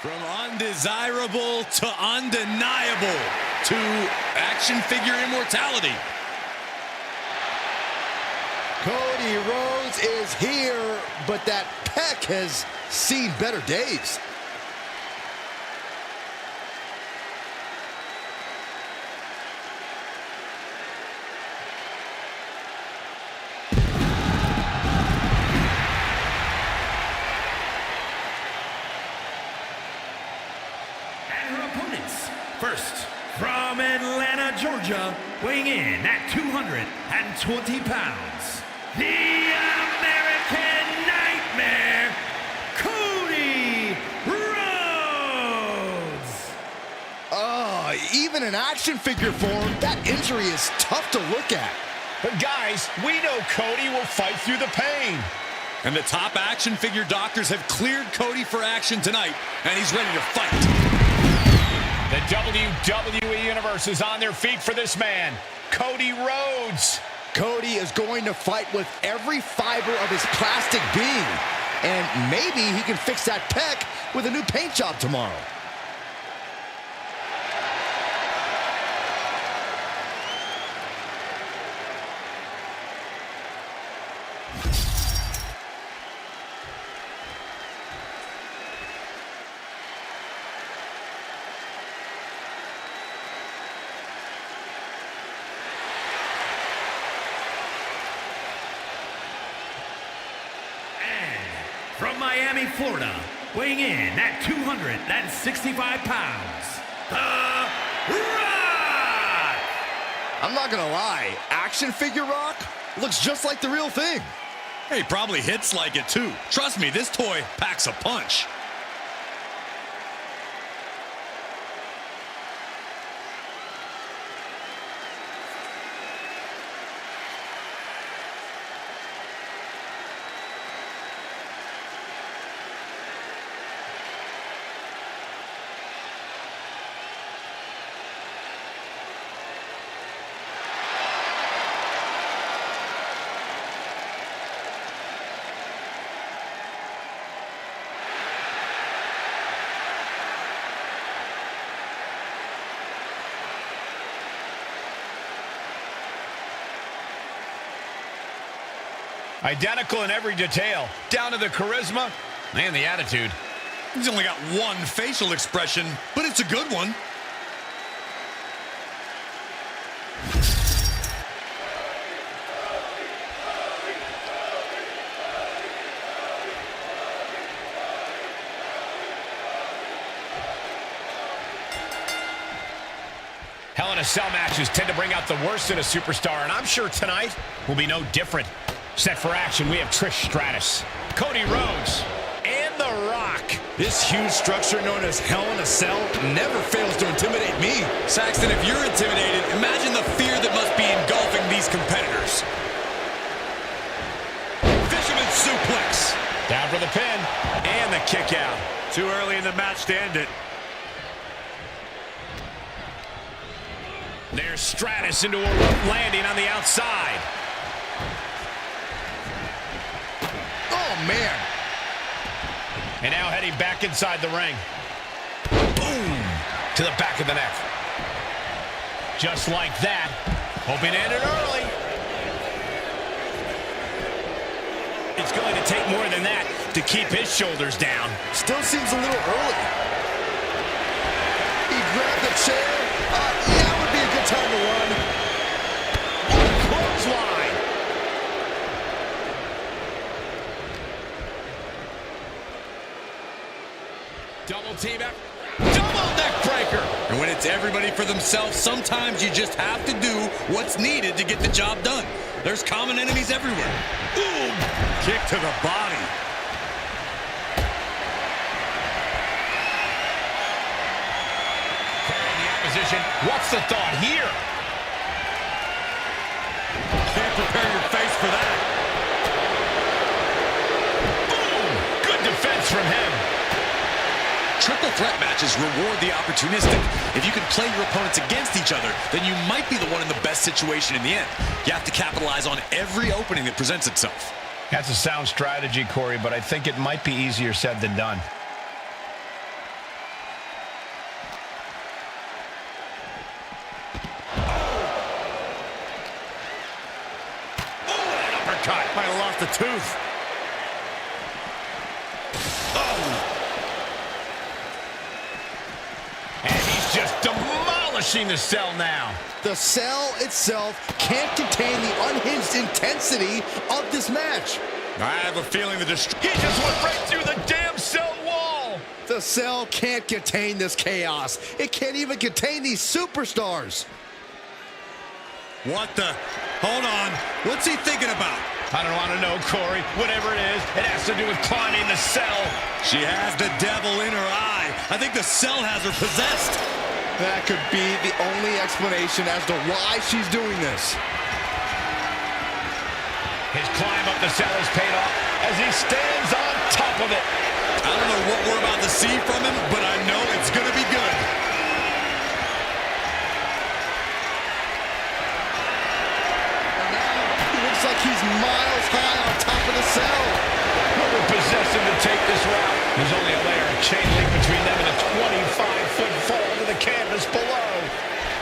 From undesirable to undeniable to action figure immortality. Cody Rhodes is here, but that pec has seen better days. First, from Atlanta, Georgia, weighing in at 220 pounds, the American Nightmare, Cody Rhodes. Even in action figure form, that injury is tough to look at. But guys, we know Cody will fight through the pain. And the top action figure doctors have cleared Cody for action tonight, and he's ready to fight. The WWE Universe is on their feet for this man, Cody Rhodes. Cody is going to fight with every fiber of his plastic being. And maybe he can fix that pec with a new paint job tomorrow. From Miami, Florida, weighing in at 265 pounds, The Rock! I'm not gonna lie, action figure Rock looks just like the real thing. Hey, he probably hits like it too. Trust me, this toy packs a punch. Identical in every detail, down to the charisma and the attitude. He's only got one facial expression, but it's a good one. Hell in a Cell matches tend to bring out the worst in a superstar, and I'm sure tonight will be no different. Set for action, we have Trish Stratus, Cody Rhodes, and The Rock. This huge structure known as Hell in a Cell never fails to intimidate me. Saxton, if you're intimidated, imagine the fear that must be engulfing these competitors. Fisherman suplex. Down for the pin, and the kick out. Too early in the match to end it. There's Stratus into a rope landing on the outside. Oh, man. And now heading back inside the ring. Boom! To the back of the neck. Just like that. Hoping to end it early. It's going to take more than that to keep his shoulders down. Still seems a little early. He grabbed the chair. That would be a good time to run. What a clothesline! Double team up. Double neck breaker. And when it's everybody for themselves, sometimes you just have to do what's needed to get the job done. There's common enemies everywhere. Boom! Kick to the body. Carrying the opposition. What's the thought here? Can't prepare your face for that. Boom! Good defense from him. Triple threat matches reward the opportunistic. If you can play your opponents against each other, then you might be the one in the best situation in the end. You have to capitalize on every opening that presents itself. That's a sound strategy, Corey, but I think it might be easier said than done. Uppercut. Might have lost a tooth. And he's just demolishing the cell now. The cell itself can't contain the unhinged intensity of this match. I have a feeling the He just went right through the damn cell wall. The cell can't contain this chaos. It can't even contain these superstars. What the? Hold on. What's he thinking about? I don't want to know, Corey. Whatever it is, it has to do with climbing the cell. She has the devil in her eye. I think the cell has her possessed. That could be the only explanation as to why she's doing this. His climb up the cell has paid off as he stands on top of it. I don't know what we're about to see from him, but I know it's going to be good. And now it looks like he's miles high on top of the cell. What would possess him to take this route? There's only a layer of chain link between them and a 25-foot fall to the canvas below.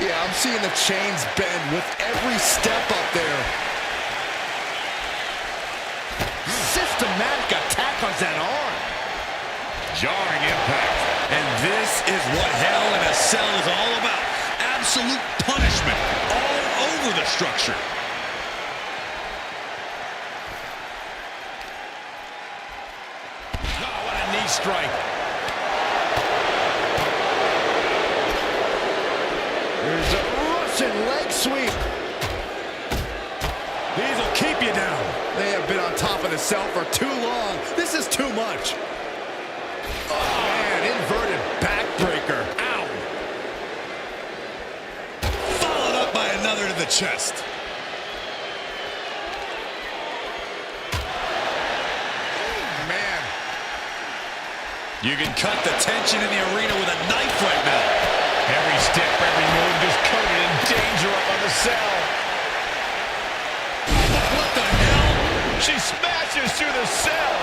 Yeah, I'm seeing the chains bend with every step up there. Systematic attack on that arm. Jarring impact. And this is what Hell in a Cell is all about. Absolute punishment all over the structure. Oh, what a knee strike. There's a Russian leg sweep. These will keep you down. They have been on top of the cell for too long. This is too much. Oh, man, inverted backbreaker. Ow. Followed up by another to the chest. Man. You can cut the tension in the arena with a knife right now. Every step, every move just coated in danger up on the cell. What the hell? She smashes through the cell.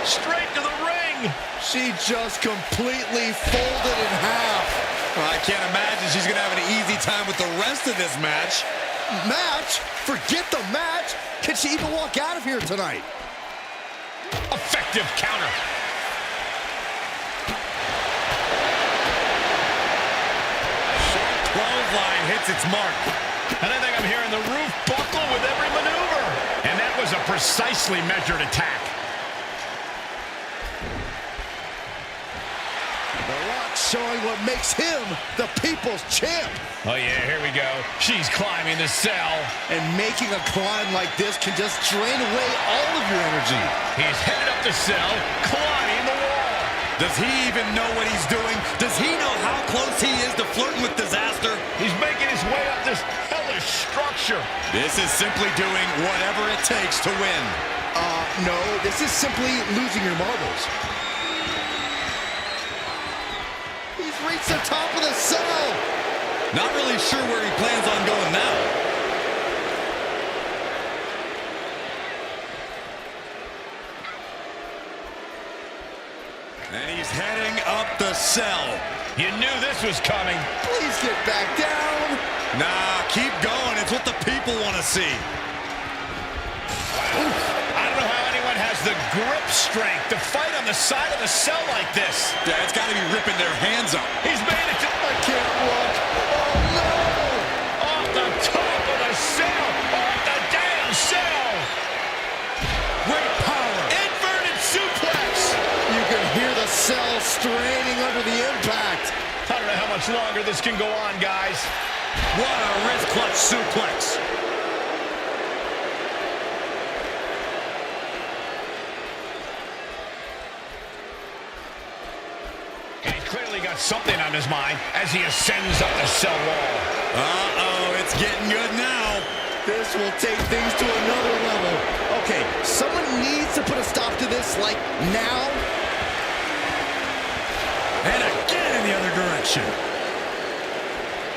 Straight to the ring. She just completely folded in half. Well, I can't imagine she's going to have an easy time with the rest of this match. Match? Forget the match. Can she even walk out of here tonight? Effective counter. Clothesline hits its mark. And I think I'm hearing the roof buckle with every maneuver. And that was a precisely measured attack. The Rock showing what makes him the people's champ. Oh, yeah, here we go. She's climbing the cell. And making a climb like this can just drain away all of your energy. He's headed up the cell, climbing the wall. Does he even know what he's doing? Does he know how close he is to flirting with disaster? He's making his way up this hellish structure. This is simply doing whatever it takes to win. No, this is simply losing your marbles. He's reached the top of the cell. Not really sure where he plans on going now. And he's heading up the cell. You knew this was coming. Please get back down. Nah, keep going. It's what the people want to see. I don't know how anyone has the grip strength to fight on the side of the cell like this. Yeah, it's got to be ripping their hands up. He's made it to... I can't look. Oh, no! Off the top of the cell! Off the damn cell! Great power. Inverted suplex! You can hear the cell straining under the impact. I don't know how much longer this can go on, guys. What a wrist clutch suplex. And he's clearly got something on his mind as he ascends up the cell wall. Uh-oh, it's getting good now. This will take things to another level. Okay, someone needs to put a stop to this, like, now. And again in the other direction.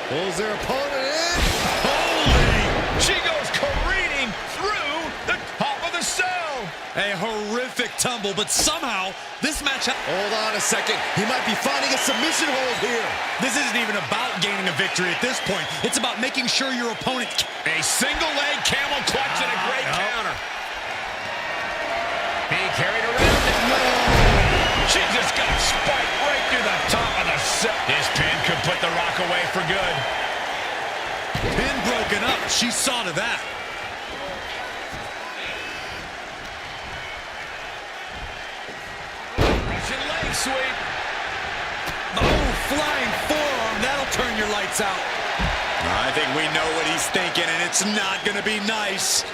Pulls their opponent in. Holy! She goes careening through the top of the cell. A horrific tumble, but somehow this match... Hold on a second. He might be finding a submission hold here. This isn't even about gaining a victory at this point. It's about making sure your opponent... A single leg camel clutch and a great counter. Being carried around. No. She just got spiked right through the top of the cell. This pin could put the Rock away for good. Pin broken up. She saw to that. Russian leg sweep. Oh, flying forearm. That'll turn your lights out. I think we know what he's thinking, and it's not going to be nice.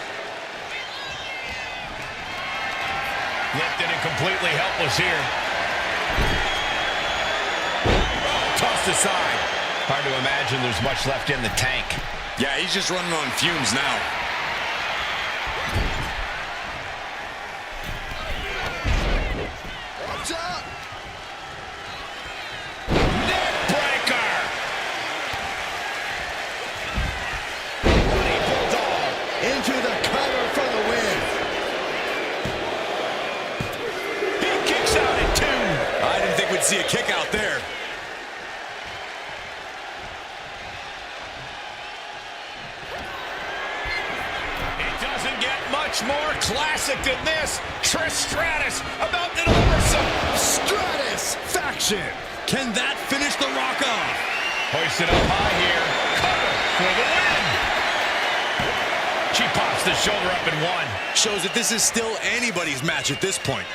Lifted and completely helpless here. Tossed aside. Hard to imagine there's much left in the tank. Yeah, he's just running on fumes now. Watch out. Neck breaker. Running bulldog. Into the cover for the win. He kicks out at 2. I didn't think we'd see a kick out there. Much more classic than this. Trish Stratus about to deliver some Stratus faction. Can that finish the Rock off? Hoisted up high here. Cover for the win. She pops the shoulder up and 1. Shows that this is still anybody's match at this point.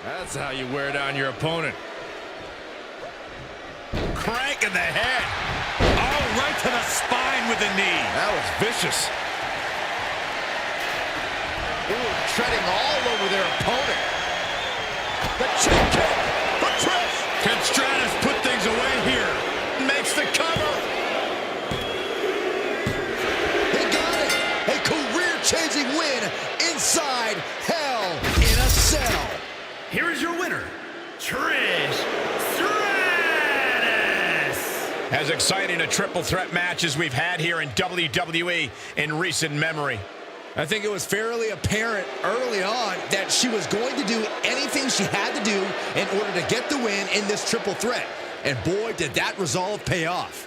That's how you wear down your opponent. Crank in the head. Oh, right to the spine with the knee. That was vicious. Ooh, treading all over their opponent. The check kick for Trish. Can Stratus put things away here? Makes the cover. He got it. A career-changing win inside Hell in a Cell. Here is your winner, Trish Stratus. As exciting a triple threat match as we've had here in WWE in recent memory. I think it was fairly apparent early on that she was going to do anything she had to do in order to get the win in this triple threat. And boy, did that resolve pay off.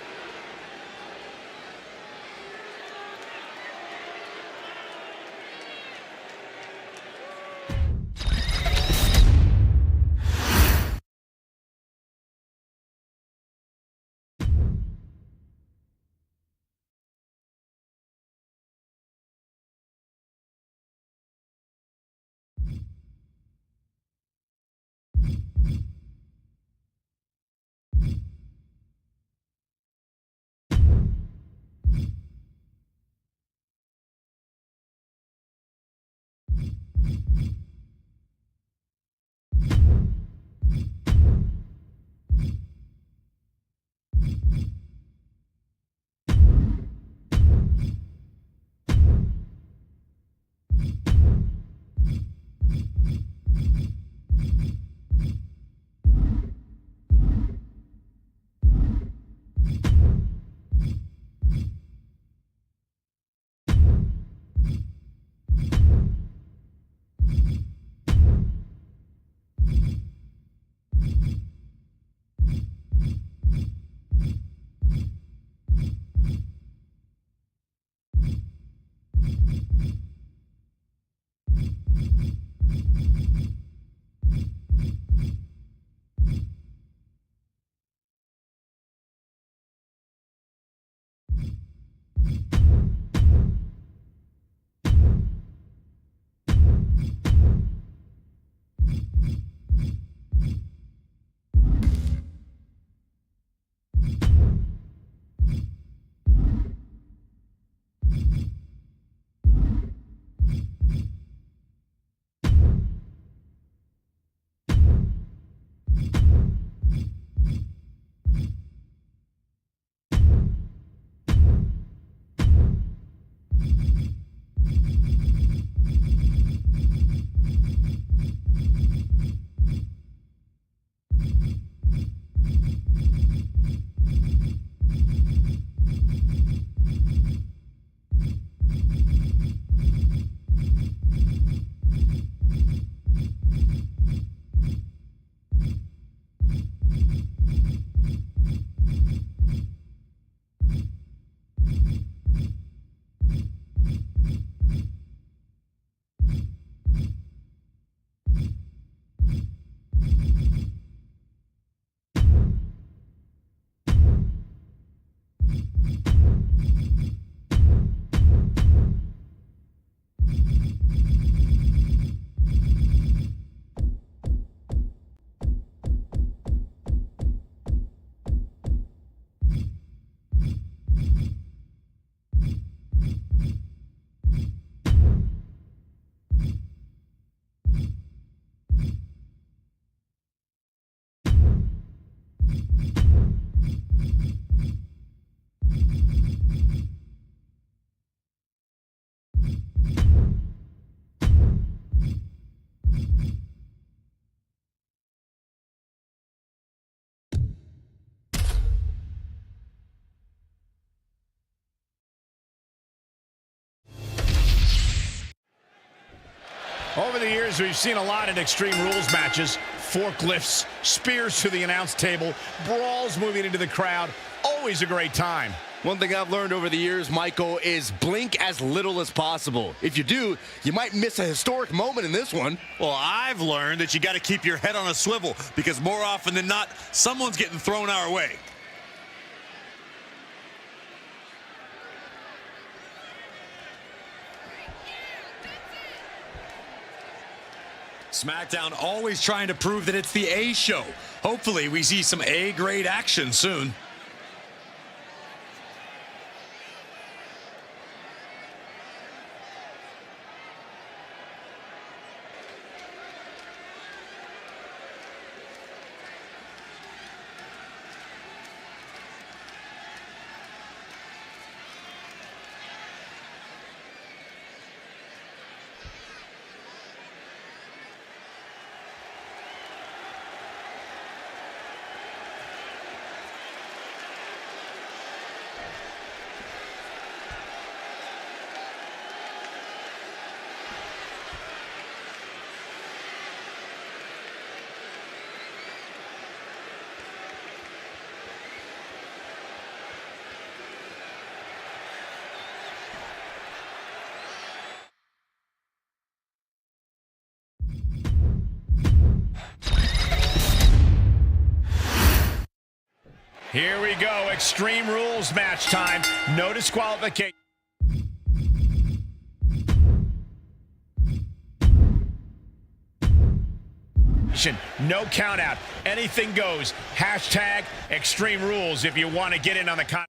Over the years, we've seen a lot in Extreme Rules matches. Forklifts, spears to the announce table, brawls moving into the crowd. Always a great time. One thing I've learned over the years, Michael, is blink as little as possible. If you do, you might miss a historic moment in this one. Well, I've learned that you got to keep your head on a swivel because more often than not, someone's getting thrown our way. SmackDown always trying to prove that it's the A show. Hopefully, we see some A-grade action soon. Here we go, Extreme Rules match time. No disqualification. No count out. Anything goes. Hashtag Extreme Rules if you want to get in on the con.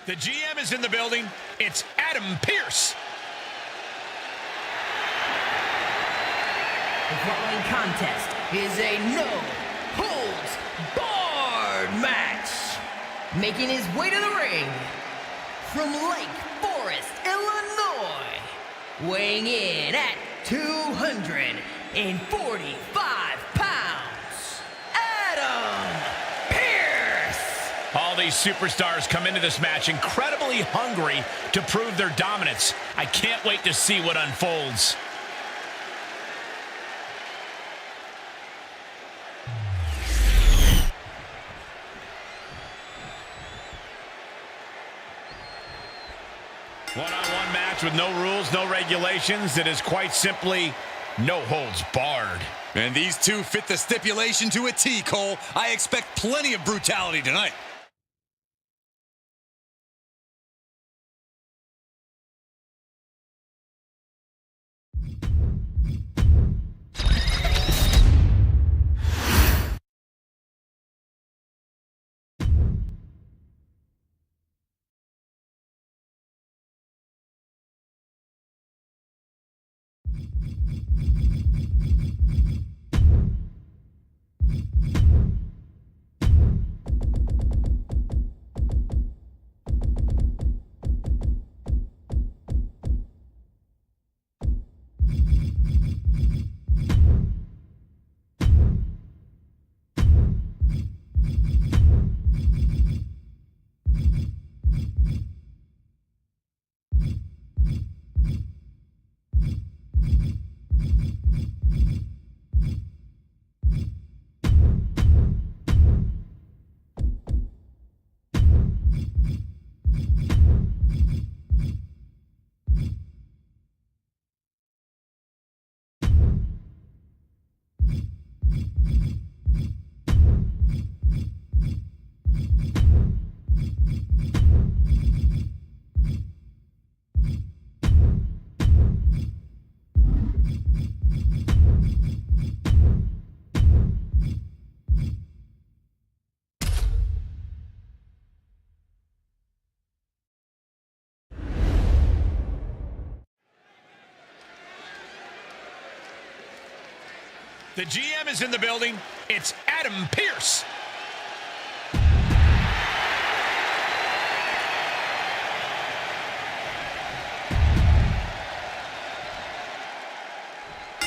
The GM is in the building. It's Adam Pearce. The following contest is a no-holds-barred match. Making his way to the ring from Lake Forest, Illinois, weighing in at 245 pounds, Adam Pearce. All these superstars come into this match incredibly hungry to prove their dominance. I can't wait to see what unfolds. One-on-one match with no rules, no regulations. It is quite simply no holds barred. And these two fit the stipulation to a T, Cole. I expect plenty of brutality tonight. The GM is in the building. It's Adam Pearce.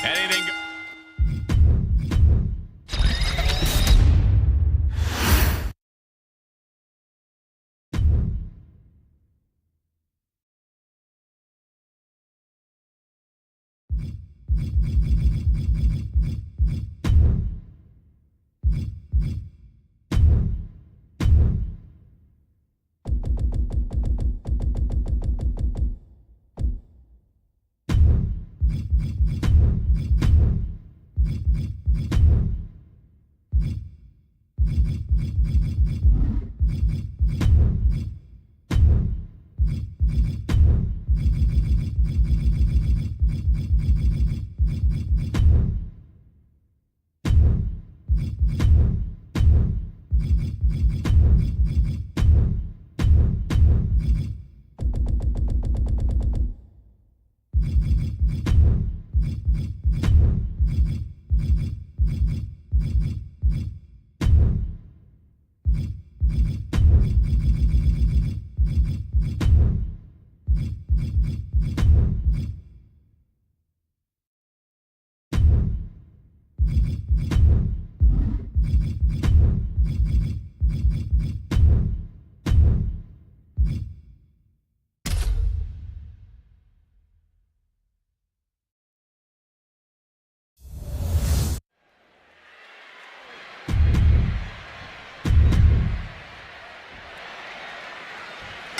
Anything...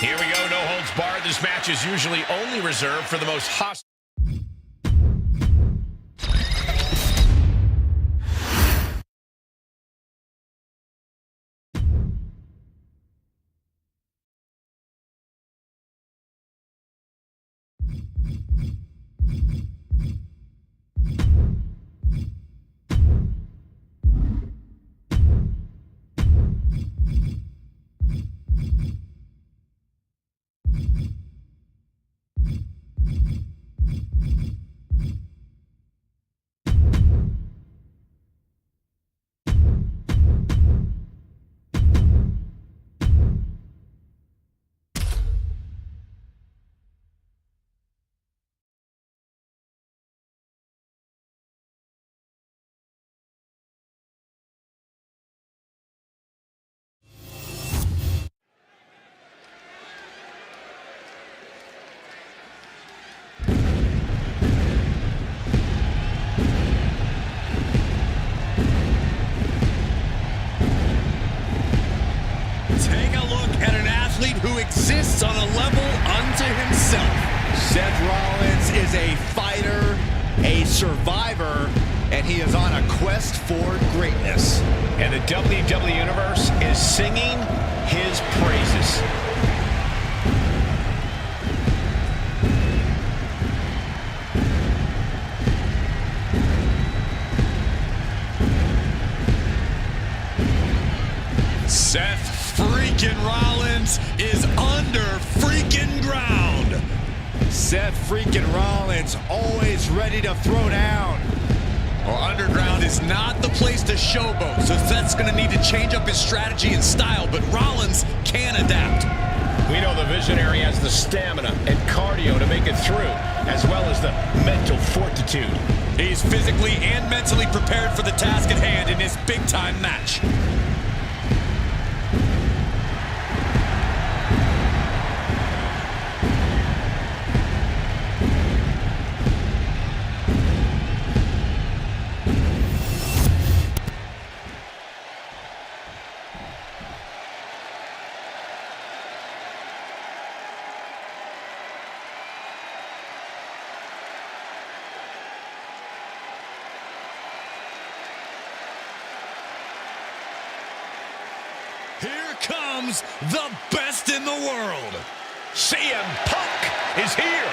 Here we go, no holds barred. This match is usually only reserved for the most hostile. exists on a level unto himself. Seth Rollins is a fighter, a survivor, and he is on a quest for greatness. And the WWE Universe is singing his praises. Seth freaking Rollins is under freaking ground. Seth freaking Rollins always ready to throw down. Well, underground is not the place to showboat, so Seth's going to need to change up his strategy and style, but Rollins can adapt. We know the Visionary has the stamina and cardio to make it through, as well as the mental fortitude. He's physically and mentally prepared for the task at hand in this big-time match. Here comes the best in the world. CM Punk is here.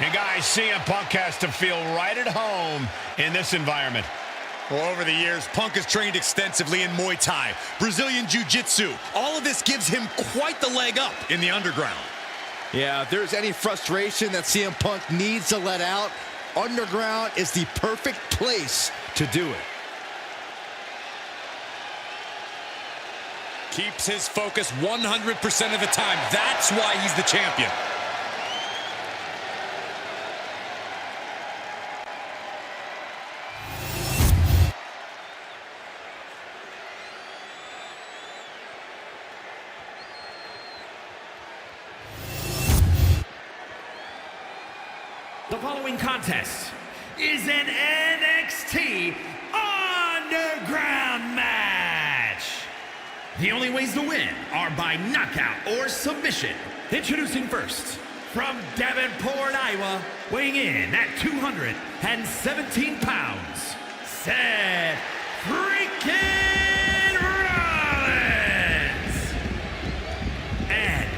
And guys, CM Punk has to feel right at home in this environment. Well, over the years, Punk has trained extensively in Muay Thai, Brazilian Jiu-Jitsu. All of this gives him quite the leg up in the underground. Yeah, if there's any frustration that CM Punk needs to let out, underground is the perfect place to do it. Keeps his focus 100% of the time. That's why he's the champion. The following contest is an NXT Underground match. The only ways to win are by knockout or submission. Introducing first, from Davenport, Iowa, weighing in at 217 pounds, Seth freaking Rollins. And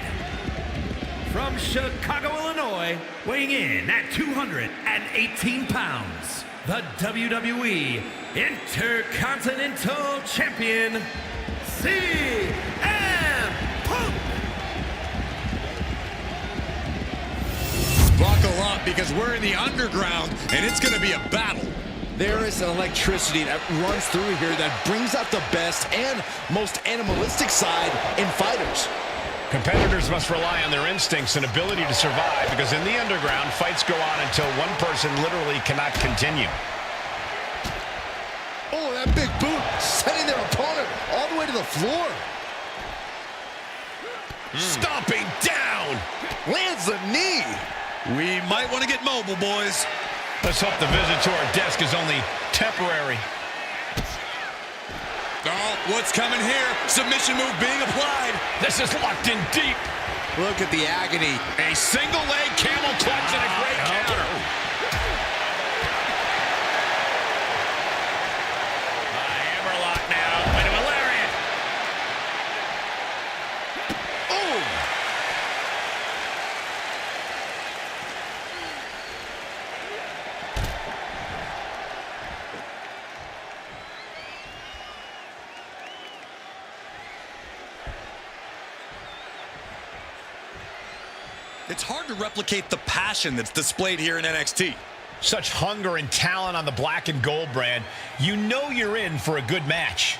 from Chicago, Illinois, weighing in at 218 pounds, the WWE Intercontinental Champion, CM Punk. Buckle up, because we're in the underground, and it's going to be a battle. There is an electricity that runs through here that brings out the best and most animalistic side in fighters. Competitors must rely on their instincts and ability to survive, because in the underground, fights go on until one person literally cannot continue. Oh, that big boot sending their opponent all the way to the floor. Stomping down. Lands a knee. We might want to get mobile, boys. Let's hope the visit to our desk is only temporary. Oh, what's coming here? Submission move being applied. This is locked in deep. Look at the agony. A single leg camel clutch and a great counter. A hammerlock now. Into a lariat. Oh! It's hard to replicate the passion that's displayed here in NXT. Such hunger and talent on the black and gold brand. You know you're in for a good match.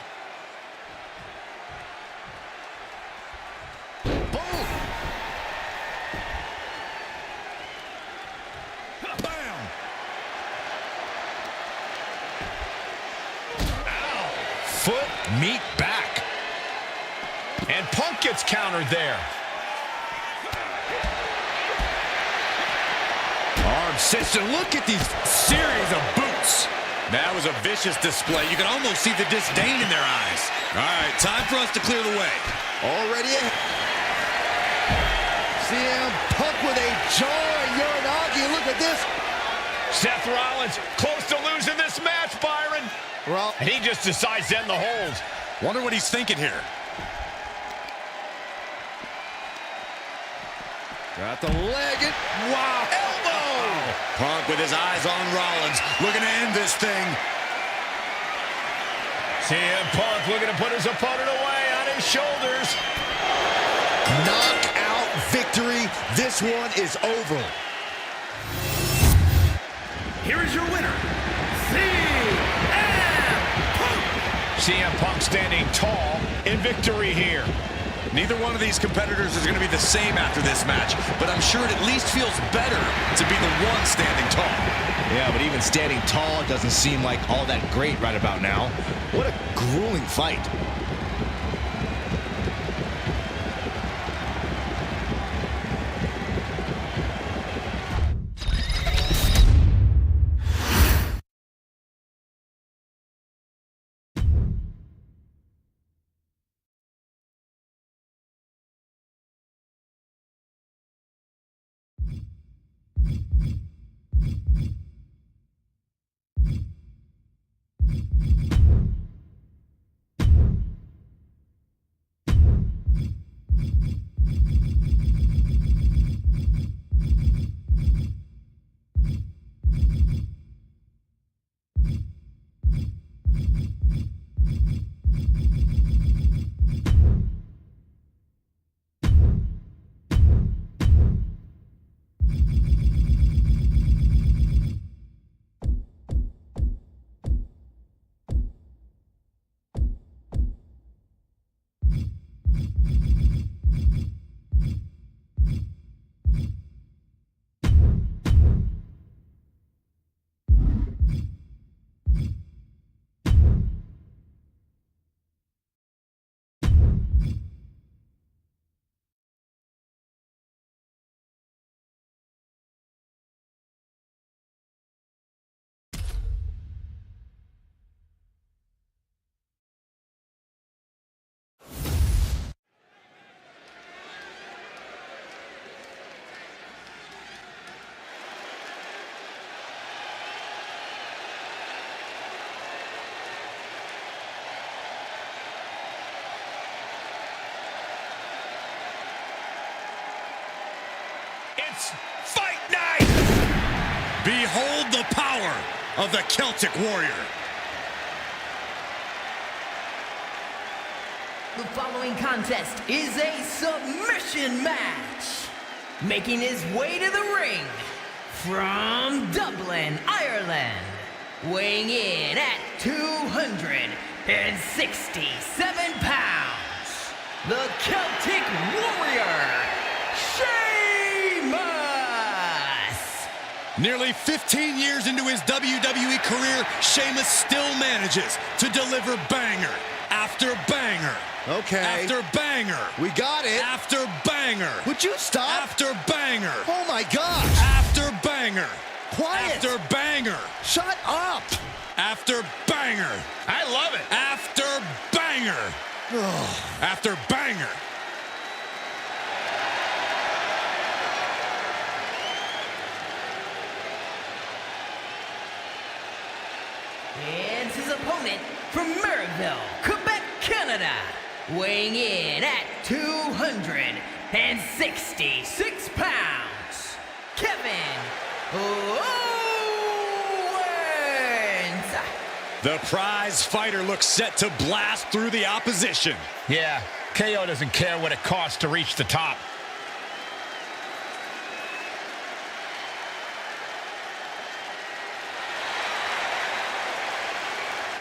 Bam! foot, meat back. And Punk gets countered there. Arm system. Look at these series of boots. That was a vicious display. You can almost see the disdain in their eyes. All right, time for us to clear the way. Already ahead. CM Punk with a jarring Uranagi. Look at this. Seth Rollins close to losing this match, Byron. And he just decides to end the hold. Wonder what he's thinking here. Got the leg. Wow. Elbow. Punk with his eyes on Rollins, looking to end this thing. CM Punk looking to put his opponent away on his shoulders. Knockout victory. This one is over. Here is your winner, CM Punk. CM Punk standing tall in victory here. Neither one of these competitors is going to be the same after this match, but I'm sure it at least feels better to be the one standing tall. Yeah, but even standing tall doesn't seem like all that great right about now. What a grueling fight. It's fight night! Behold the power of the Celtic Warrior. The following contest is a submission match. Making his way to the ring from Dublin, Ireland, weighing in at 267 pounds, the Celtic Warrior, Sheamus! Nearly 15 years into his WWE career, Sheamus still manages to deliver banger after banger. Okay. After banger. We got it. After banger. Would you stop? After banger. Oh my gosh. After banger. Quiet. After banger. Shut up. After banger. I love it. After banger. After banger. And his opponent from Merivale, Quebec, Canada, weighing in at 266 pounds, Kevin Owens. The prize fighter looks set to blast through the opposition. Yeah, KO doesn't care what it costs to reach the top.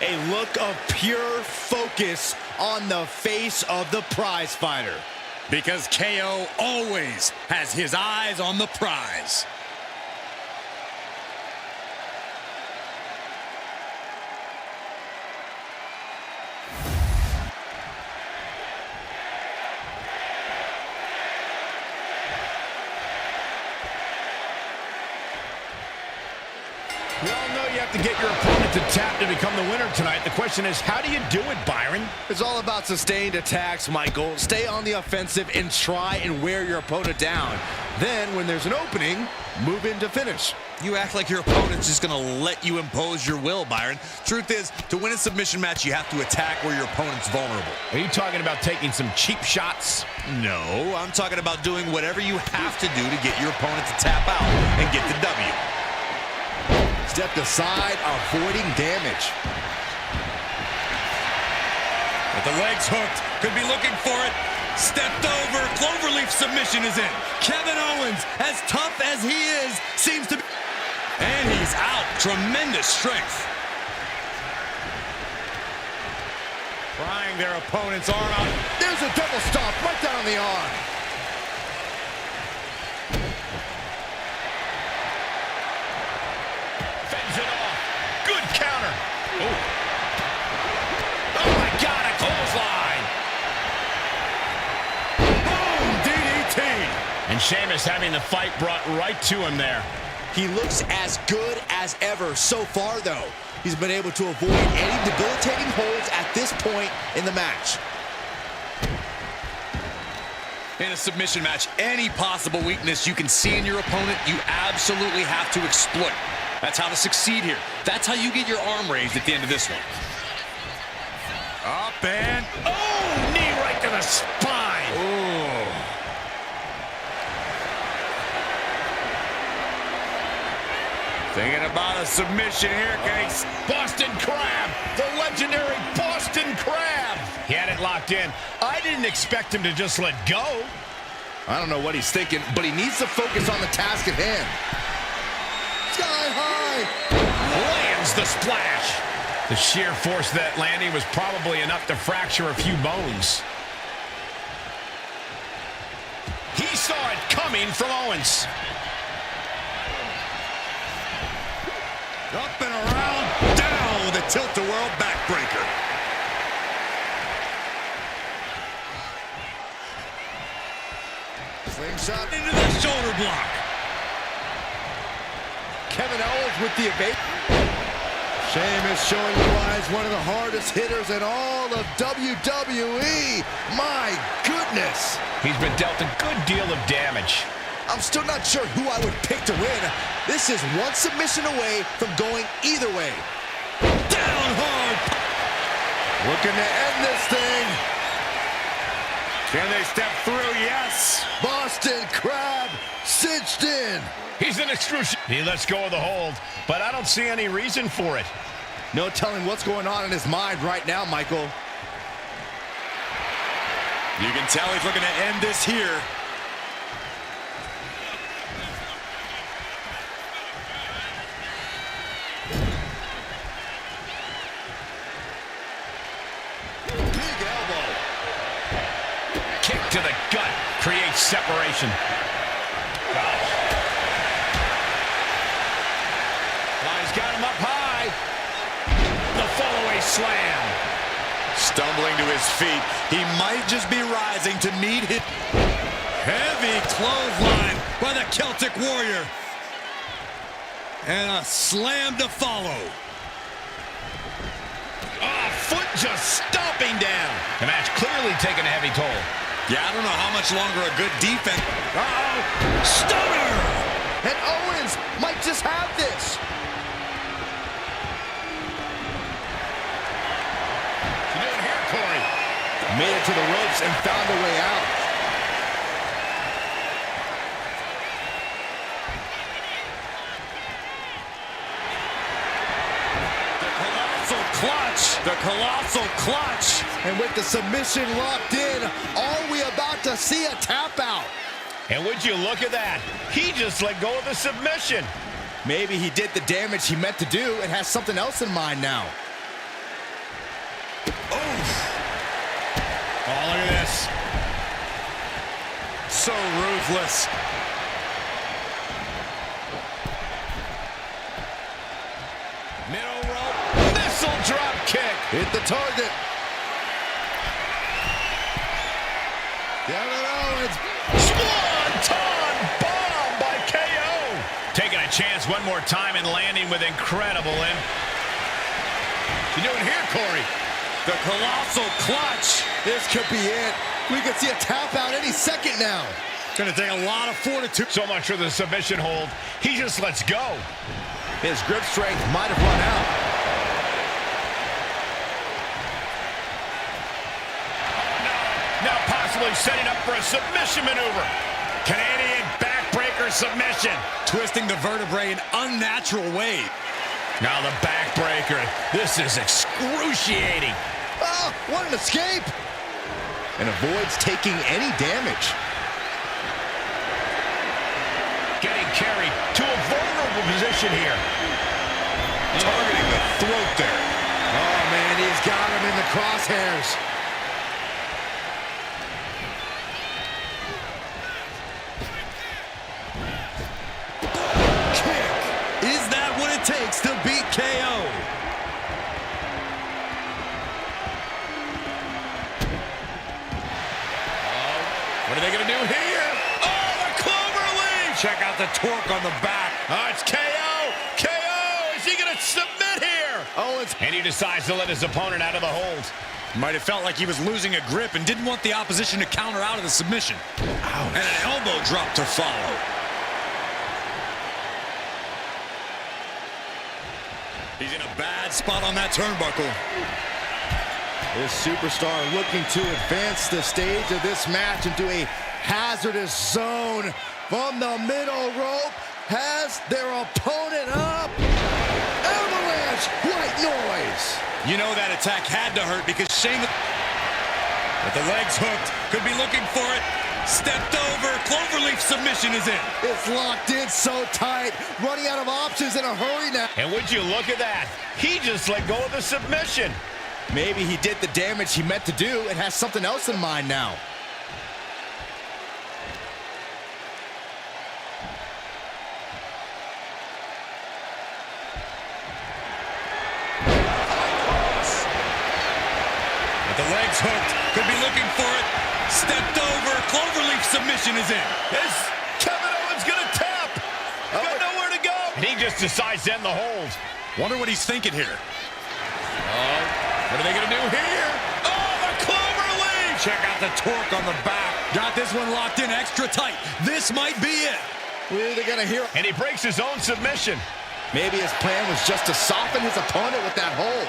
A look of pure focus on the face of the prize fighter. Because KO always has his eyes on the prize. We all know you have to get your opponent to tap to become the winner tonight. The question is, how do you do it, Byron? It's all about sustained attacks, Michael. Stay on the offensive and try and wear your opponent down. Then, when there's an opening, move in to finish. You act like your opponent's just going to let you impose your will, Byron. Truth is, to win a submission match, you have to attack where your opponent's vulnerable. Are you talking about taking some cheap shots? No, I'm talking about doing whatever you have to do to get your opponent to tap out and get the W. Stepped aside, avoiding damage. With the legs hooked, could be looking for it. Stepped over, cloverleaf submission is in. Kevin Owens, as tough as he is, seems to be... And he's out. Tremendous strength. Prying their opponent's arm out. There's a double stomp right down on the arm. Fends it off. Good counter. Oh my God, a clothesline. Boom, DDT. And Sheamus having the fight brought right to him there. He looks as good as ever so far, though. He's been able to avoid any debilitating holds at this point in the match. In a submission match, any possible weakness you can see in your opponent, you absolutely have to exploit. That's how to succeed here. That's how you get your arm raised at the end of this one. Up and... Oh, knee right to the spine. Oh. Thinking about a submission here, Case. Boston Crab, the legendary Boston Crab. He had it locked in. I didn't expect him to just let go. I don't know what he's thinking, but he needs to focus on the task at hand. Sky high. Lands the splash. The sheer force of that landing was probably enough to fracture a few bones. He saw it coming from Owens. Up and around, down with a tilt-a-whirl backbreaker. Slingshot Into the shoulder block. Kevin Owens with the evade. Sheamus showing you why he's one of the hardest hitters in all of WWE. My goodness. He's been dealt a good deal of damage. I'm still not sure who I would pick to win. This is one submission away from going either way. Down hard. Looking to end this thing. Can they step through? Yes. Boston Crab cinched in. He's an extrusion. He lets go of the hold, but I don't see any reason for it. No telling what's going on in his mind right now, Michael. You can tell he's looking to end this here. Big elbow. Kick to the gut creates separation. Gosh. Now he's got him up high. The fallaway slam. Stumbling to his feet. He might just be rising to meet his heavy clothesline by the Celtic Warrior. And a slam to follow. Oh, foot just stomping down. The match clearly taking a heavy toll. Yeah, I don't know how much longer a good defense. Uh-oh. Stunner! And Owens might just have this. What you doing here, Corey? Made it to the ropes and found a way out. Clutch, the colossal clutch. And with the submission locked in, are we about to see a tap out? And would you look at that? He just let go of the submission. Maybe he did the damage he meant to do and has something else in mind now. Oh, look at this. So ruthless. Middle rope. Missile drop kick. Hit the target. Kevin Owens. Swanton bomb by KO. Take taking a chance one more time and landing with incredible. And you doing here, Corey? The colossal clutch. This could be it. We could see a tap out any second now. Gonna take a lot of fortitude. So much for the submission hold. He just lets go. His grip strength might have run out. Now possibly setting up for a submission maneuver. Canadian backbreaker submission. Twisting the vertebrae in unnatural ways. Now the backbreaker. This is excruciating. Oh, what an escape! And avoids taking any damage. Getting carried to a vulnerable position here. Targeting the throat there. Oh, man, he's got him in the crosshairs. Kick. Is that what it takes to beat KO? What are they going to do here? Oh, the clover leaf! Check out the torque on the back. Oh, it's KO! KO! Is he going to submit here? Owens. And he decides to let his opponent out of the hold. Might have felt like he was losing a grip and didn't want the opposition to counter out of the submission. Ouch. And an elbow drop to follow. He's in a bad spot on that turnbuckle. This superstar looking to advance the stage of this match into a hazardous zone from the middle rope. Has their opponent up. Avalanche, white noise. You know that attack had to hurt because Sheamus, with the legs hooked, could be looking for it. Stepped over, cloverleaf submission is in. It's locked in so tight, running out of options in a hurry now. And would you look at that? He just let go of the submission. Maybe he did the damage he meant to do and has something else in mind now. With the legs hooked, could be looking for it. Stepped over, cloverleaf submission is in. Is Kevin Owens going to tap? Got nowhere to go. And he just decides to end the hold. Wonder what he's thinking here. What are they going to do here? Oh, the clover leaf! Check out the torque on the back. Got this one locked in extra tight. This might be it. We're either gonna hear. And he breaks his own submission. Maybe his plan was just to soften his opponent with that hold.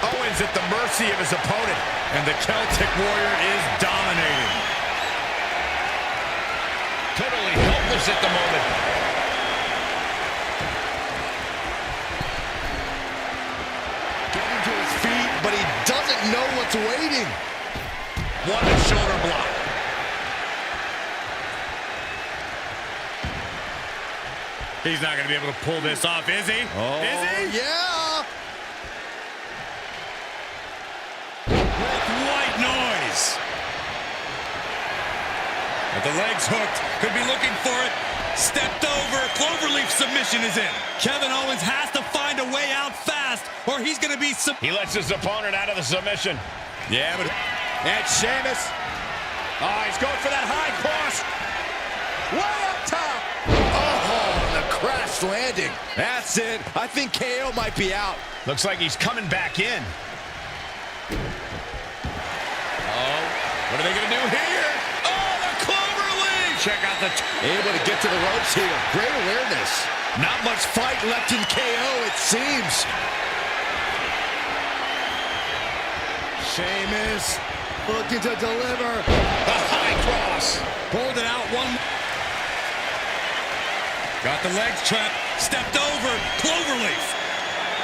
Owens at the mercy of his opponent. And the Celtic Warrior is dominating. Totally helpless at the moment. Getting to his feet, but he doesn't know what's waiting. What a shoulder block. He's not going to be able to pull this off, is he? Oh, is he? Yeah. With white noise. With the legs hooked, could be looking for it. Stepped over, cloverleaf submission is in. Kevin Owens has to find a way out fast, or he's going to be... He lets his opponent out of the submission. Yeah, but... And Sheamus. Oh, he's going for that high cross. Way up top. Oh, the crash landing. That's it. I think KO might be out. Looks like he's coming back in. Oh, what are they going to do here? Oh, the clover leaf. Check out the... Able to get to the ropes here. Great awareness. Not much fight left in KO, it seems. Sheamus looking to deliver. The high cross. Pulled it out one. Got the legs trapped. Stepped over. Cloverleaf.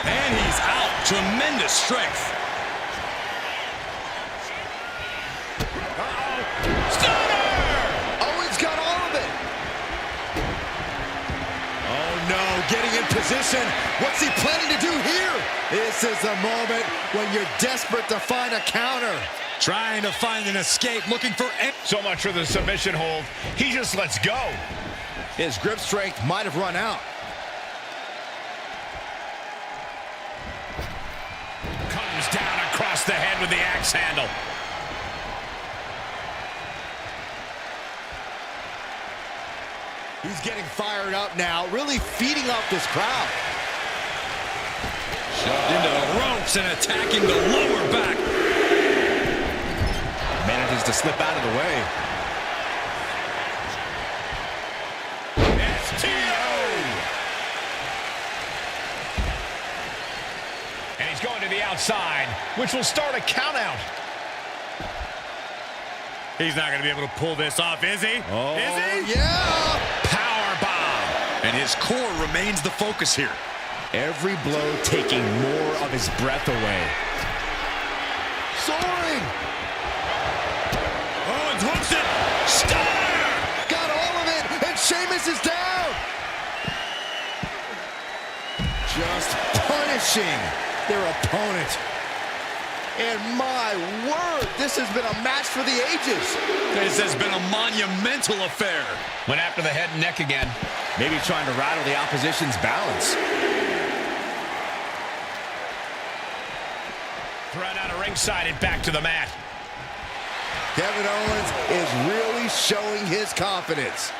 And he's out. Tremendous strength. Getting in position. What's he planning to do here? This is the moment when you're desperate to find a counter. Trying to find an escape, looking for... So much for the submission hold. He just lets go. His grip strength might have run out. Comes down across the head with the axe handle. He's getting fired up now, really feeding off this crowd. Shoved into the ropes and attacking the lower back. Manages to slip out of the way. And he's going to the outside, which will start a count out. He's not going to be able to pull this off, is he? Oh, is he? Yeah! Power bomb. And his core remains the focus here. Every blow taking more of his breath away. Soaring! Owens hooks it. Stunner! Got all of it, and Sheamus is down! Just punishing their opponent. And my word, this has been a match for the ages. This has been a monumental affair. Went after the head and neck again. Maybe trying to rattle the opposition's balance. Thrown out of ringside and back to the mat. Kevin Owens is really showing his confidence.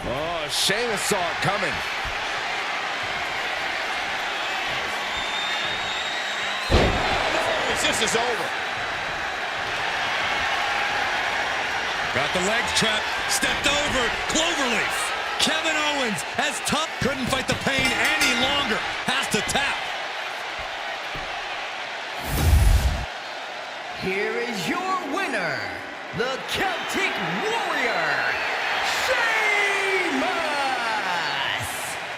Oh, Sheamus saw it coming. This is over. Got the legs trapped. Stepped over. Cloverleaf. Kevin Owens has tough. Couldn't fight the pain any longer. Has to tap. Here is your winner, the Celtic Warrior, Sheamus!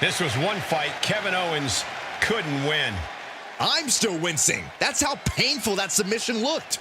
This was one fight Kevin Owens couldn't win. I'm still wincing. That's how painful that submission looked.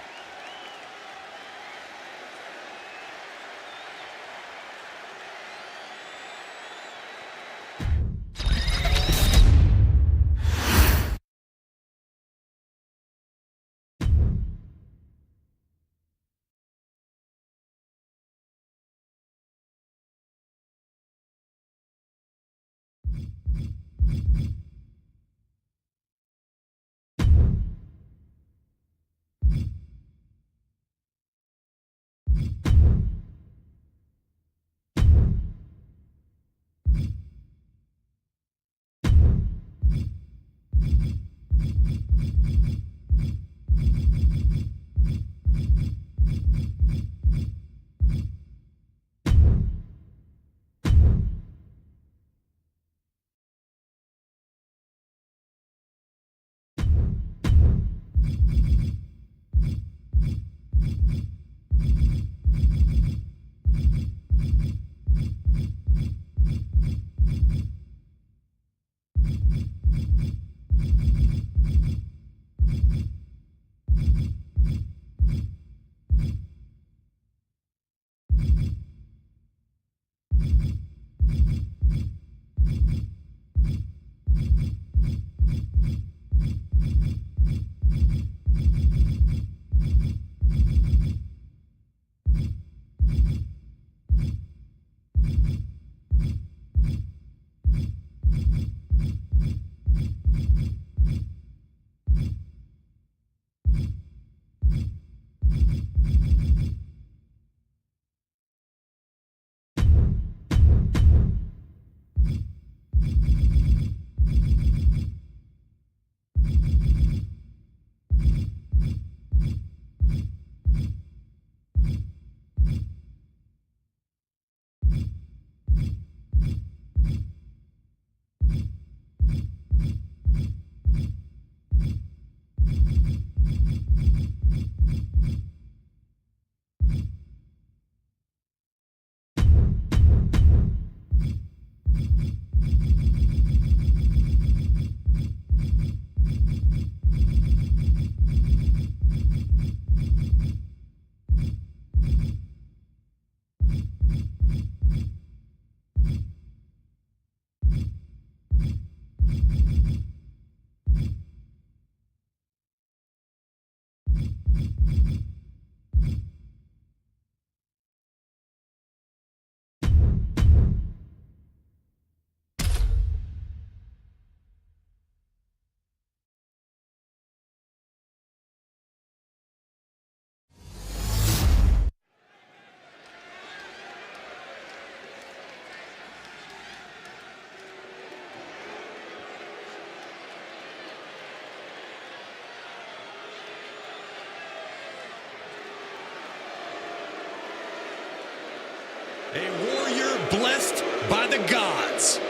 blessed by the gods.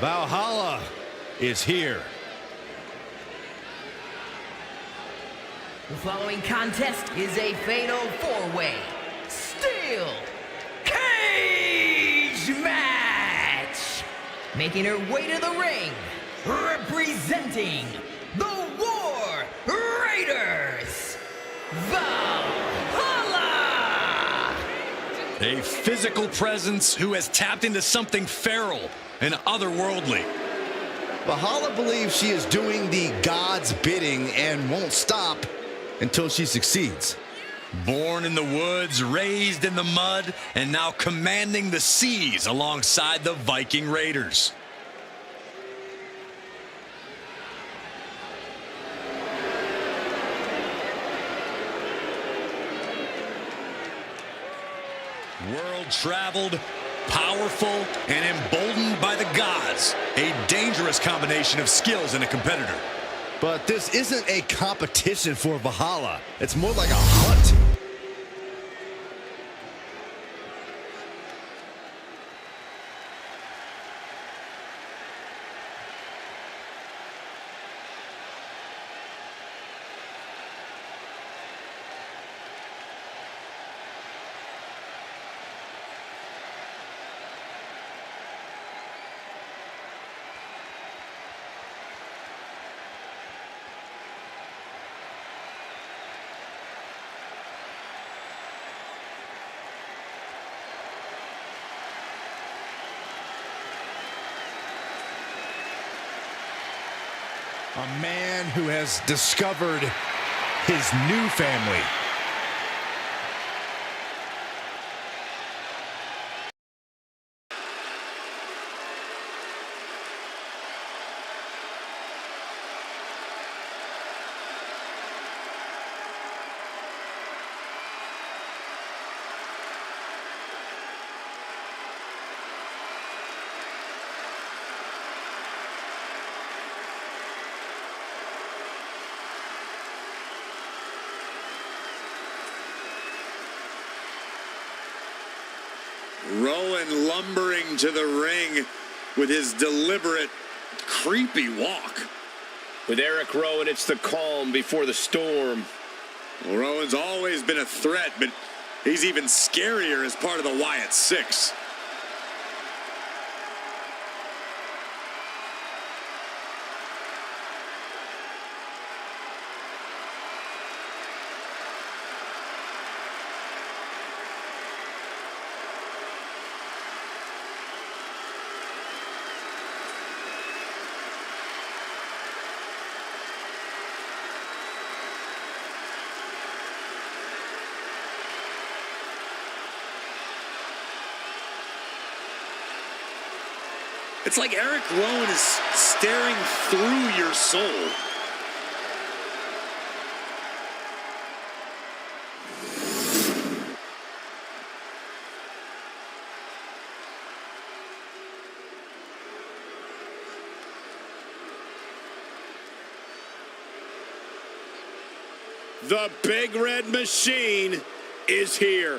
Valhalla is here. The following contest is a fatal four-way steel cage match. Making her way to the ring, representing the War Raiders, Valhalla. A physical presence who has tapped into something feral and otherworldly. Valhalla believes she is doing the God's bidding and won't stop until she succeeds. Born in the woods, raised in the mud, and now commanding the seas alongside the Viking Raiders. World-traveled, powerful, and emboldened by the gods. A dangerous combination of skills in a competitor. But this isn't a competition for Valhalla. It's more like a hunt. A man who has discovered his new family. Rowan lumbering to the ring with his deliberate, creepy walk. With Eric Rowan, it's the calm before the storm. Well, Rowan's always been a threat, but he's even scarier as part of the Wyatt Six. It's like Eric Rowan is staring through your soul. The Big Red Machine is here.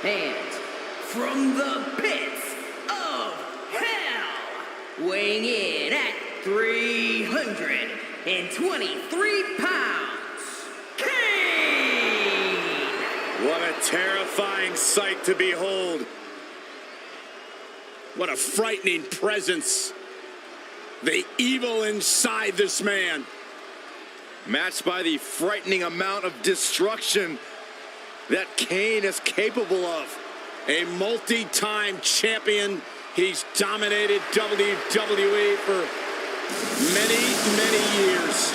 And from the pits of hell, weighing in at 323 pounds, Kane! What a terrifying sight to behold. What a frightening presence. The evil inside this man. Matched by the frightening amount of destruction that Kane is capable of. A multi-time champion. He's dominated WWE for many, many years.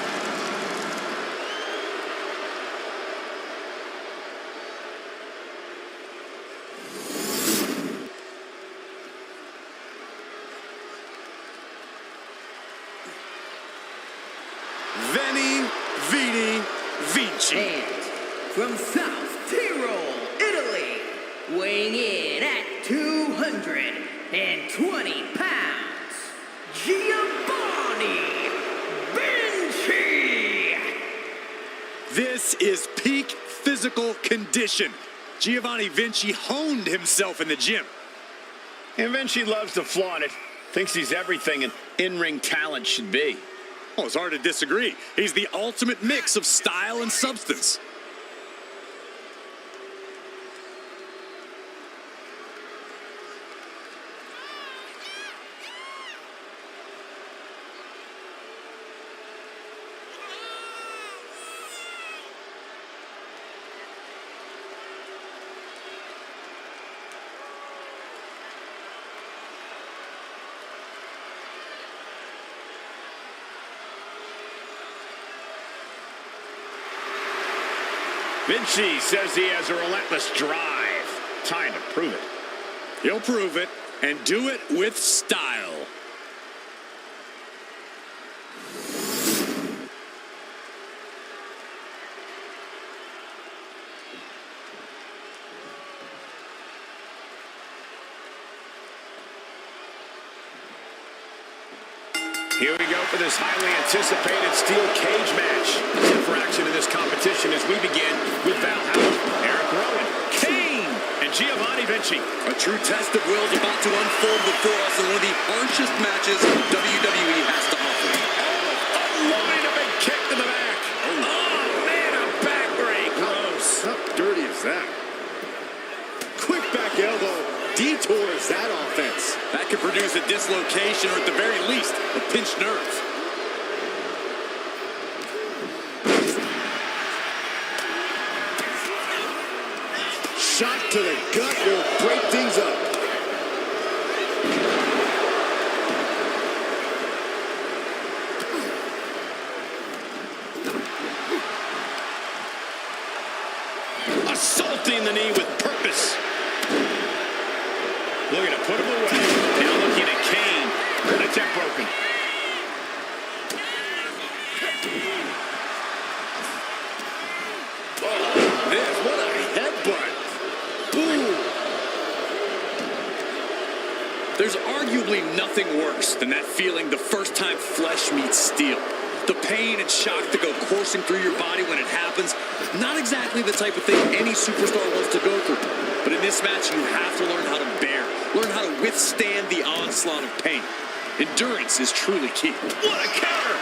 Veni, Vidi, Vici. And from South Tyrol, Italy, weighing in at 220 pounds, Giovanni This is peak physical condition. Giovanni Vinci honed himself in the gym. And Vinci loves to flaunt it. Thinks he's everything an in-ring talent should be. Oh, it's hard to disagree. He's the ultimate mix of style and substance. Vinci says he has a relentless drive. Time to prove it. He'll prove it, and do it with style. Here we go for this highly anticipated steel cage match. Set for action in this competition as we begin with Valhalla, Eric Rowan, Kane, and Giovanni Vinci. A true test of will is about to unfold before us in one of the harshest matches WWE has to offer. Unloading a big kick to the back. Oh, man, a back break. Gross. How dirty is that? Quick back elbow detours that offense. That could produce a dislocation or at the very least, a pinched nerve. Shot to the gut will break things up. Assaulting the knee with purpose. Looking to put him away. Now looking at Kane. Good attempt broken. Oh, this, what a headbutt. Boom. There's arguably nothing worse than that feeling the first time flesh meets steel. The pain and shock that go coursing through your body when it happens. Not exactly the type of thing any superstar wants to go through. But in this match, you have to learn how to bear. Learn how to withstand the onslaught of pain. Endurance is truly key. What a counter!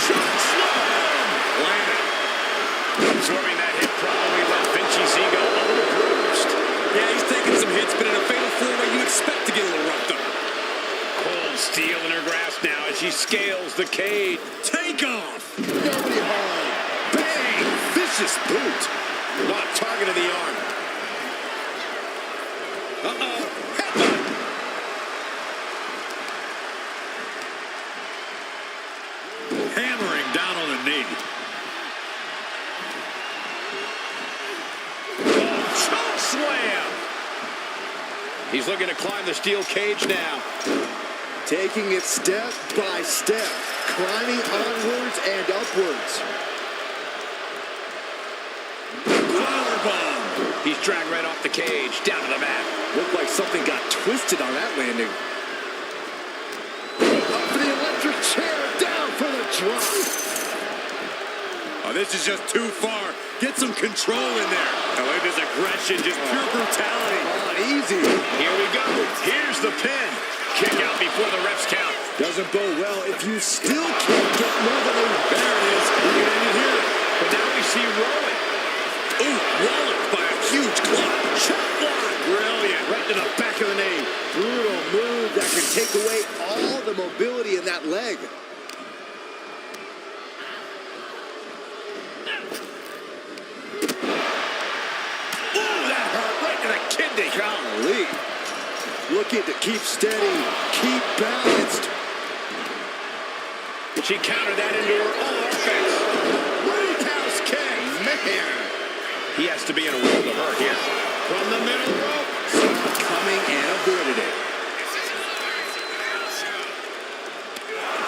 Shot slam! Landed. Absorbing that hit probably left Vinci's ego a little bruised. Yeah, he's taking some hits, but in a fatal four-way, you expect to get a little roughed up. Cold steel in her grasp now as she scales the cage. Take off! Nobody home. Bang! Vicious boot. Not target of the arm. Uh-oh. Headbutt. Hammering down on the knee. Choke slam! He's looking to climb the steel cage now. Taking it step by step. Climbing onwards and upwards. Powerbomb. He's dragged right off the cage, down to the mat. Looked like something got twisted on that landing. Up for the electric chair, down for the drop. Oh, this is just too far. Get some control in there. Oh, look at this aggression, just pure brutality. Oh, easy. Here we go. Here's the pin. Kick out before the refs count. Doesn't bode well if you still can't get more than a... There it is. We can end it here. But now we see Rowan. Ooh, walloped by a huge club. Chop block. Brilliant. Right to the back of the knee. Brutal move that could take away all the mobility in that leg. Ooh, that hurt right to the kidney. Golly. Looking to keep steady, keep balanced. She countered that into her own offense. Roadhouse kick. Man. He has to be in a world of hurt here. From the middle rope. Saw coming and avoided it.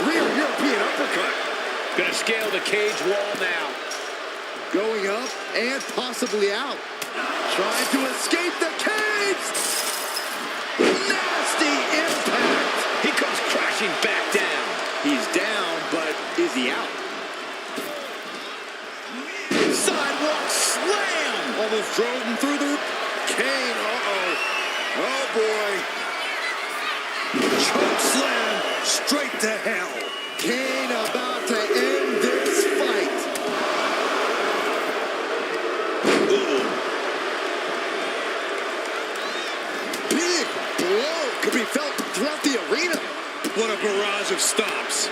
Rear European uppercut. Gonna scale the cage wall now. Going up and possibly out. Trying to escape the cage. Nasty impact. He comes crashing back down. He's he out? Sidewalk slam! Almost drove him through the... Kane, uh-oh. Oh, boy. Choke slam straight to hell. Kane about to end this fight. Ooh. Big blow could be felt throughout the arena. What a barrage of stops.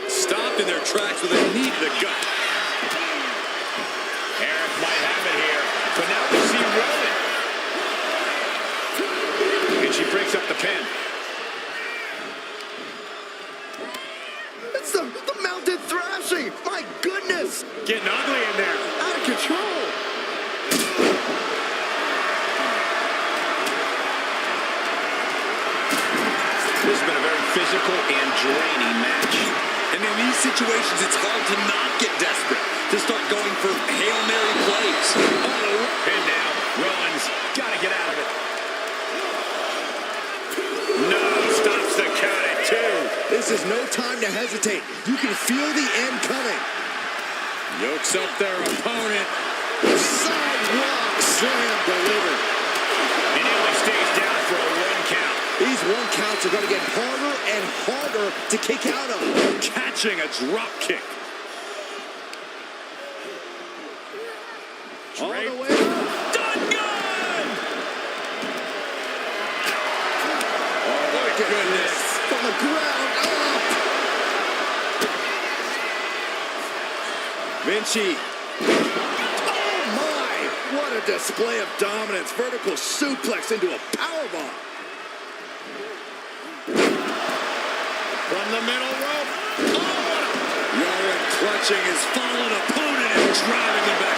Stopped in their tracks with a knee to the gut. Eric might have it here, but now we see Rowan. And she breaks up the pin. It's the mounted thrashing. My goodness. Getting ugly in there. Out of control. This has been a very physical and draining match. And in these situations, it's hard to not get desperate, to start going for Hail Mary plays. Uh-oh. Pin down. Rowan's got to get out of it. No, stops the count at 2. This is no time to hesitate. You can feel the end coming. Yokes up their opponent. Sidewalk slam delivered. And he only stays down for a 1 count. These 1 counts are going to get harder and harder to kick out of. Catching a drop kick. All the way up. Done gun! Oh, my goodness. From the ground up. Vinci. Oh, my. What a display of dominance. Vertical suplex into a powerbomb. From the middle rope. Rowan clutching his fallen opponent and driving him back.